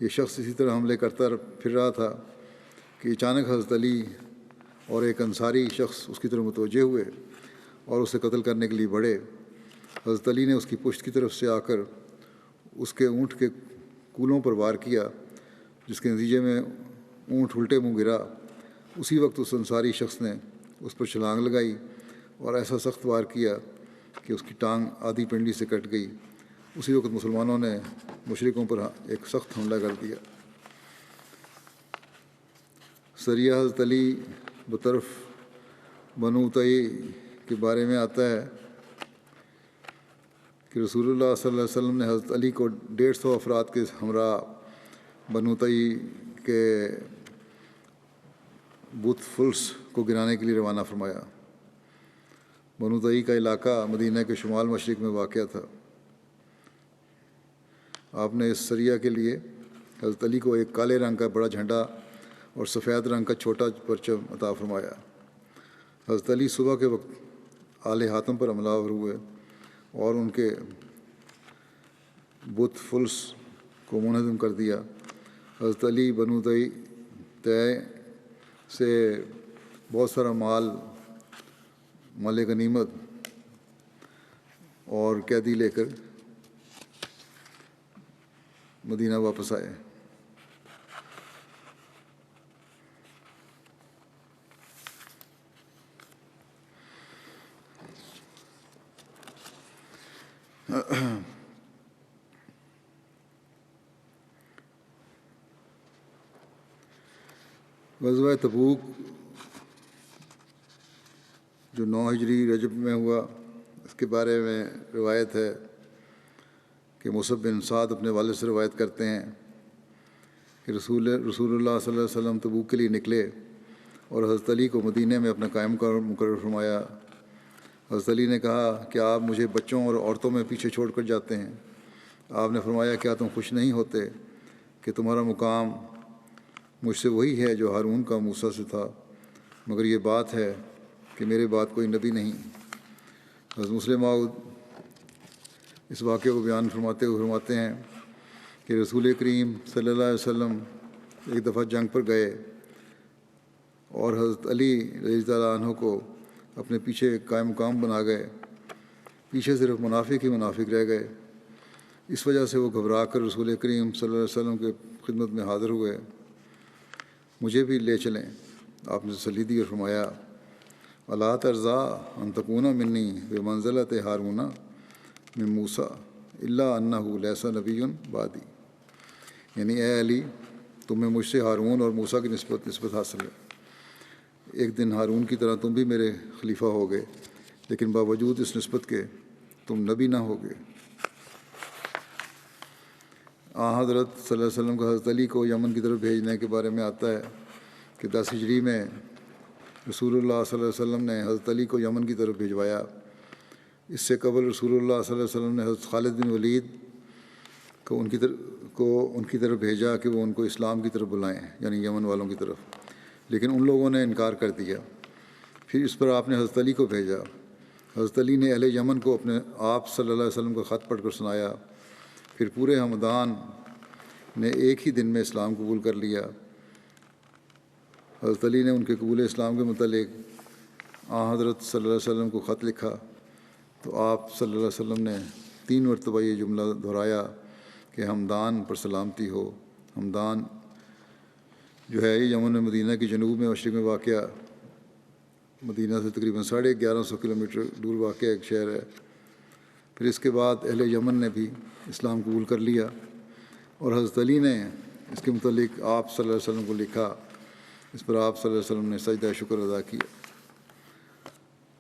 یہ شخص اسی طرح حملے کرتا پھر رہا تھا کہ اچانک حضرت علی اور ایک انصاری شخص اس کی طرف متوجہ ہوئے اور اسے قتل کرنے کے لیے بڑھے۔ حضرت علی نے اس کی پشت کی طرف سے آ کر اس کے اونٹ کے کولوں پر وار کیا، جس کے نتیجے میں اونٹ الٹے منہ گرا۔ اسی وقت اس انصاری شخص نے اس پر چھلانگ لگائی اور ایسا سخت وار کیا کہ اس کی ٹانگ آدھی پنڈلی سے کٹ گئی۔ اسی وقت مسلمانوں نے مشرکوں پر ایک سخت حملہ کر دیا۔ سریہ حضرت علی بطرف بنو تئی کے بارے میں آتا ہے کہ رسول اللہ صلی اللہ علیہ وسلم نے حضرت علی کو 150 افراد کے ہمراہ بنو تئی کے بت فلس کو گرانے کے لیے روانہ فرمایا۔ بنو تئی کا علاقہ مدینہ کے شمال مشرق میں واقع تھا۔ آپ نے اس سریہ کے لیے حضرت علی کو ایک کالے رنگ کا بڑا جھنڈا اور سفید رنگ کا چھوٹا پرچم عطا فرمایا۔ حضرت علی صبح کے وقت آل حاتم پر حملہ آور ہوئے اور ان کے بت فلس کو منہدم کر دیا۔ حضرت علی بنو طے سے بہت سارا مال غنیمت اور قیدی لے کر مدینہ واپس آئے۔ غزوہ تبوک جو 9 ہجری رجب میں ہوا، اس کے بارے میں روایت ہے کہ مصعب بن سعد اپنے والد سے روایت کرتے ہیں کہ رسول اللہ صلی اللہ علیہ وسلم تبوک کے لیے نکلے اور حضرت علی کو مدینہ میں اپنا قائم مقرر فرمایا۔ حضرت علی نے کہا کہ آپ مجھے بچوں اور عورتوں میں پیچھے چھوڑ کر جاتے ہیں۔ آپ نے فرمایا کیا تم خوش نہیں ہوتے کہ تمہارا مقام مجھ سے وہی ہے جو ہارون کا موسیٰ سے تھا، مگر یہ بات ہے کہ میرے بعد کوئی نبی نہیں۔ حضرت مسلم موعود اس واقعے کو بیان فرماتے ہوئے فرماتے ہیں کہ رسول کریم صلی اللہ علیہ وسلم ایک دفعہ جنگ پر گئے اور حضرت علی رضی اللہ عنہ کو اپنے پیچھے قائم مقام بنا گئے۔ پیچھے صرف منافق ہی منافق رہ گئے۔ اس وجہ سے وہ گھبرا کر رسول کریم صلی اللہ علیہ وسلم کے خدمت میں حاضر ہوئے۔ مجھے بھی لے چلیں، آپ نے تسلی دی اور فرمایا الا ترضیٰ ان تکون منی بمنزلۃ ہارون من موسیٰ الا انہ لیس نبی بعدی، یعنی اے علی تمہیں مجھ سے ہارون اور موسیٰ کی نسبت حاصل ہے۔ ایک دن ہارون کی طرح تم بھی میرے خلیفہ ہوگے، لیکن باوجود اس نسبت کے تم نبی نہ ہوگے۔ حضرت صلی اللہ علیہ وسلم کا حضرت علی کو یمن کی طرف بھیجنے کے بارے میں آتا ہے کہ 10 ہجری میں رسول اللہ صلی اللہ علیہ وسلم نے حضرت علی کو یمن کی طرف بھیجوایا۔ اس سے قبل رسول اللہ صلی اللہ علیہ وسلم نے حضرت خالد بن ولید کو ان کی طرف بھیجا کہ وہ ان کو اسلام کی طرف بلائیں، یعنی یمن والوں کی طرف، لیکن ان لوگوں نے انکار کر دیا۔ پھر اس پر آپ نے حضرت علی کو بھیجا۔ حضرت علی نے اہل یمن کو اپنے آپ صلی اللہ علیہ وسلم کا خط پڑھ کر سنایا۔ پھر پورے ہمدان نے ایک ہی دن میں اسلام قبول کر لیا۔ حضرت علی نے ان کے قبول اسلام کے متعلق حضرت صلی اللہ علیہ وسلم کو خط لکھا تو آپ صلی اللہ علیہ وسلم نے 3 مرتبہ یہ جملہ دہرایا کہ ہمدان پر سلامتی ہو۔ ہمدان جو ہے یہ یمن میں مدینہ کے جنوب میں مشرق میں واقع، مدینہ سے تقریباً 1150 کلومیٹر دور واقع ایک شہر ہے۔ پھر اس کے بعد اہل یمن نے بھی اسلام قبول کر لیا اور حضرت علی نے اس کے متعلق آپ صلی اللہ علیہ وسلم کو لکھا۔ اس پر آپ صلی اللہ علیہ وسلم نے سجدہ شکر ادا کیا۔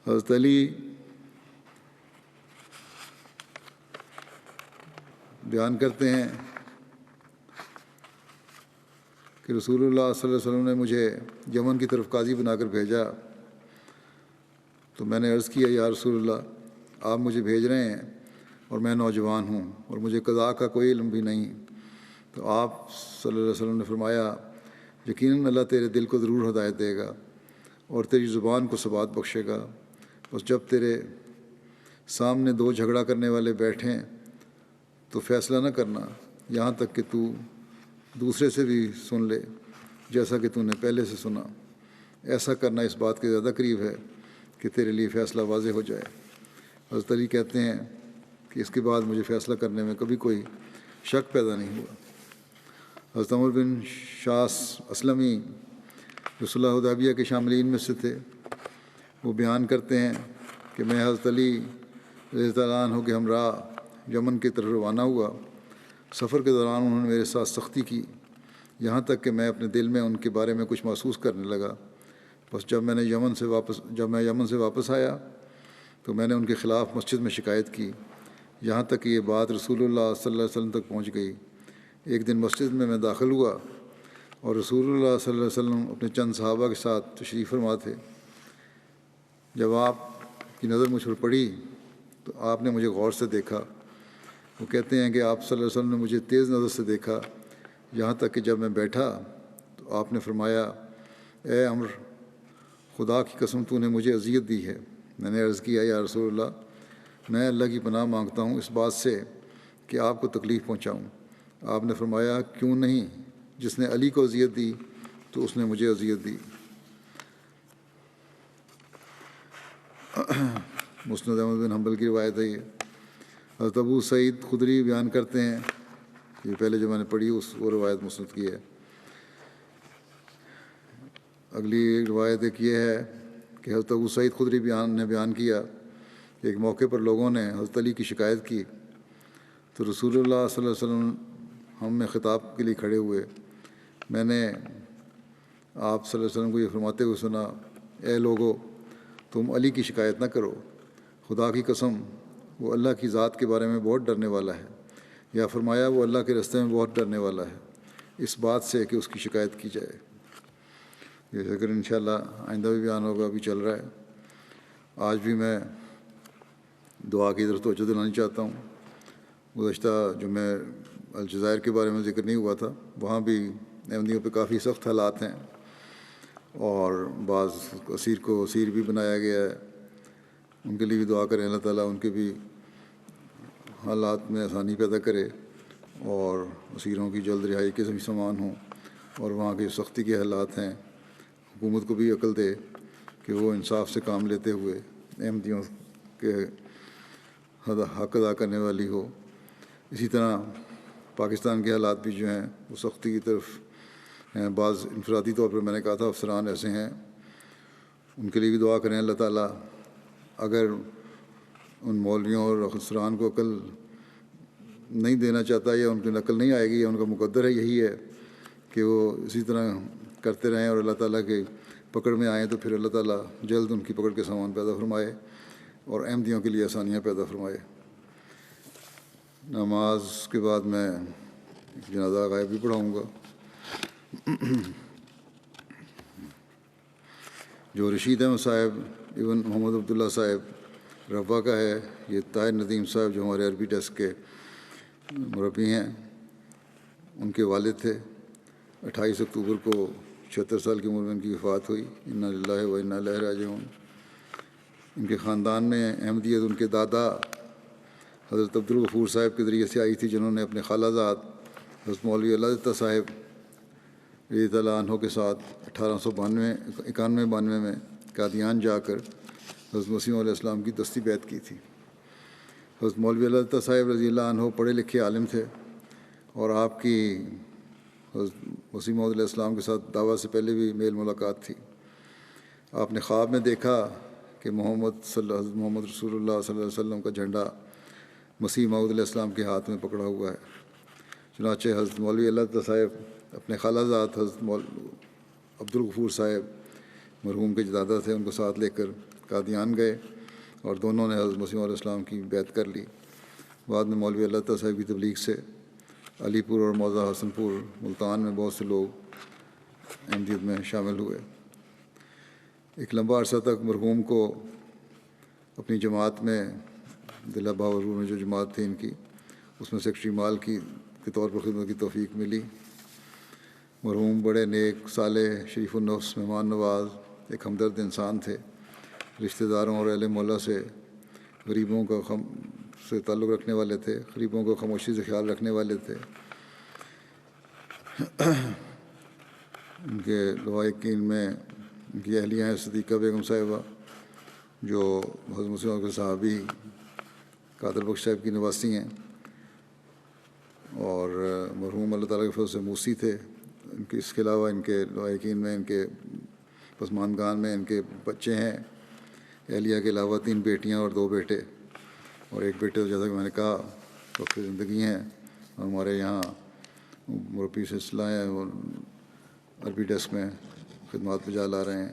حضرت علی بیان کرتے ہیں کہ رسول اللہ صلی اللہ علیہ وسلم نے مجھے یمن کی طرف قاضی بنا کر بھیجا تو میں نے عرض کیا یا رسول اللہ آپ مجھے بھیج رہے ہیں اور میں نوجوان ہوں اور مجھے قضاء کا کوئی علم بھی نہیں۔ تو آپ صلی اللہ علیہ وسلم نے فرمایا یقیناً اللہ تیرے دل کو ضرور ہدایت دے گا اور تیری زبان کو ثبات بخشے گا۔ بس جب تیرے سامنے 2 جھگڑا کرنے والے بیٹھیں تو فیصلہ نہ کرنا یہاں تک کہ تو دوسرے سے بھی سن لے جیسا کہ تو نے پہلے سے سنا۔ ایسا کرنا اس بات کے زیادہ قریب ہے کہ تیرے لیے فیصلہ واضح ہو جائے۔ حضرت علی کہتے ہیں کہ اس کے بعد مجھے فیصلہ کرنے میں کبھی کوئی شک پیدا نہیں ہوا۔ حضرت عمر بن شاس اسلمی جو صلح حدیبیہ کے شاملین میں سے تھے، وہ بیان کرتے ہیں کہ میں حضرت علی رضی اللہ عنہ کے ہمراہ یمن کی طرف روانہ ہوا۔ سفر کے دوران انہوں نے میرے ساتھ سختی کی، یہاں تک کہ میں اپنے دل میں ان کے بارے میں کچھ محسوس کرنے لگا۔ بس جب میں یمن سے واپس آیا تو میں نے ان کے خلاف مسجد میں شکایت کی، یہاں تک کہ یہ بات رسول اللہ صلی اللہ علیہ وسلم تک پہنچ گئی۔ ایک دن مسجد میں داخل ہوا اور رسول اللہ صلی اللہ علیہ وسلم اپنے چند صحابہ کے ساتھ تشریف فرما تھے۔ جب آپ کی نظر مجھ پر پڑی تو آپ نے مجھے غور سے دیکھا۔ وہ کہتے ہیں کہ آپ صلی اللہ علیہ وسلم نے مجھے تیز نظر سے دیکھا، یہاں تک کہ جب میں بیٹھا تو آپ نے فرمایا، اے عمر، خدا کی قسم تو نے مجھے اذیت دی ہے۔ میں نے عرض کیا، یا رسول اللہ، میں اللہ کی پناہ مانگتا ہوں اس بات سے کہ آپ کو تکلیف پہنچاؤں۔ آپ نے فرمایا، کیوں نہیں، جس نے علی کو اذیت دی تو اس نے مجھے اذیت دی۔ مسند احمد بن حنبل کی روایت ہے یہ۔ حضرت ابو سعید خدری بیان کرتے ہیں، یہ پہلے جو میں نے پڑھی وہ روایت مسند کی ہے۔ اگلی روایت ایک یہ ہے کہ حضرت ابو سعید خدری نے بیان کیا کہ ایک موقع پر لوگوں نے حضرت علی کی شکایت کی تو رسول اللہ صلی اللہ علیہ وسلم ہم میں خطاب کے لیے کھڑے ہوئے۔ میں نے آپ صلی اللہ علیہ وسلم کو یہ فرماتے ہوئے سنا، اے لوگو، تم علی کی شکایت نہ کرو، خدا کی قسم وہ اللہ کی ذات کے بارے میں بہت ڈرنے والا ہے، یا فرمایا وہ اللہ کے راستے میں بہت ڈرنے والا ہے، اس بات سے کہ اس کی شکایت کی جائے۔ یہ ذکر انشاءاللہ آئندہ بھی بیان ہوگا، ابھی چل رہا ہے۔ آج بھی میں دعا کی طرف توجہ دلانا چاہتا ہوں۔ گزشتہ جو میں الجزائر کے بارے میں ذکر نہیں ہوا تھا، وہاں بھی احمدیوں پہ کافی سخت حالات ہیں، اور بعض اسیر کو اسیر بھی بنایا گیا ہے۔ ان کے لیے بھی دعا کریں، اللہ تعالیٰ ان کے بھی حالات میں آسانی پیدا کرے اور اسیروں کی جلد رہائی کے بھی سامان ہوں، اور وہاں کے سختی کے حالات ہیں، حکومت کو بھی عقل دے کہ وہ انصاف سے کام لیتے ہوئے احمدیوں کے حق ادا کرنے والی ہو۔ اسی طرح پاکستان کے حالات بھی جو ہیں وہ سختی کی طرف ہیں۔ بعض انفرادی طور پر میں نے کہا تھا افسران ایسے ہیں، ان کے لیے بھی دعا کریں، اللہ تعالیٰ اگر ان مولویوں اور افسران کو عقل نہیں دینا چاہتا یا ان کی نقل نہیں آئے گی یا ان کا مقدر ہے یہی ہے کہ وہ اسی طرح کرتے رہیں اور اللہ تعالیٰ کے پکڑ میں آئیں، تو پھر اللہ تعالیٰ جلد ان کی پکڑ کے سامان پیدا فرمائے اور احمدیوں کے لیے آسانیاں پیدا فرمائے۔ نماز کے بعد میں جنازہ غائب بھی پڑھاؤں گا۔ جو رشید احمد صاحب ابن محمد عبداللہ صاحب ربا کا ہے، یہ طاہر ندیم صاحب جو ہمارے عربی ڈیسک کے مربی ہیں، ان کے والد تھے۔ 28 اکتوبر کو 76 سال کی عمر میں ان کی وفات ہوئی۔ انا للہ و انا الیہ راجعون۔ ان کے خاندان میں احمدیت ان کے دادا حضرت عبدالغفور صاحب کے ذریعے سے آئی تھی، جنہوں نے اپنے خالہ زاد حضرت مولوی اللہ دتہ صاحب رضی اللہ عنہ کے ساتھ 1891 میں قادیان جا کر حضرت مسیح علیہ السلام کی دستی بیعت کی تھی۔ حضرت مولوی اللہ دتہ صاحب رضی اللہ عنہ پڑھے لکھے عالم تھے، اور آپ کی حضرت مسیح علیہ السلام کے ساتھ دعوت سے پہلے بھی میل ملاقات تھی۔ آپ نے خواب میں دیکھا کہ محمد رسول اللہ صلی اللہ علیہ وسلم کا جھنڈا مسیح موعود علیہ السلام کے ہاتھ میں پکڑا ہوا ہے۔ چنانچہ حضرت مولوی اللہ دتہ صاحب اپنے خالہ زاد حضرت عبدالغفور صاحب مرحوم کے دادا تھے، ان کو ساتھ لے کر قادیان گئے، اور دونوں نے حضرت مسیح علیہ السلام کی بیعت کر لی۔ بعد میں مولوی اللہ دتہ صاحب کی تبلیغ سے علی پور اور موضع حسن پور ملتان میں بہت سے لوگ احمدیت میں شامل ہوئے۔ ایک لمبا عرصہ تک مرحوم کو اپنی جماعت میں ضلع بہاولپور میں جو جماعت تھی ان کی، اس میں سیکرٹری مال کے طور پر خدمت کی توفیق ملی۔ مرحوم بڑے نیک، صالح، شریف النفس، مہمان نواز، ایک ہمدرد انسان تھے۔ رشتہ داروں اور اہل محلہ سے غریبوں کا سے تعلق رکھنے والے تھے، غریبوں کو خاموشی سے خیال رکھنے والے تھے۔ ان کے لواحقین میں ان کی اہلیہ ہیں صدیقہ بیگم صاحبہ، جو حضرت مسیح کے صحابی قادر بخش صاحب کی نواسی ہیں، اور مرحوم اللہ تعالیٰ کے فضل سے موسی تھے۔ ان کے اس کے علاوہ ان کے لواحقین میں، ان کے پسماندگان میں ان کے بچے ہیں، اہلیہ کے علاوہ 3 بیٹیاں اور 2 بیٹے، اور ایک بیٹے تو جیسا کہ میں نے کہا وقت زندگی ہیں، ہمارے یہاں مربی سلسلہ ہیں، اور عربی ڈیسک میں خدمات پہ جا لا رہے ہیں۔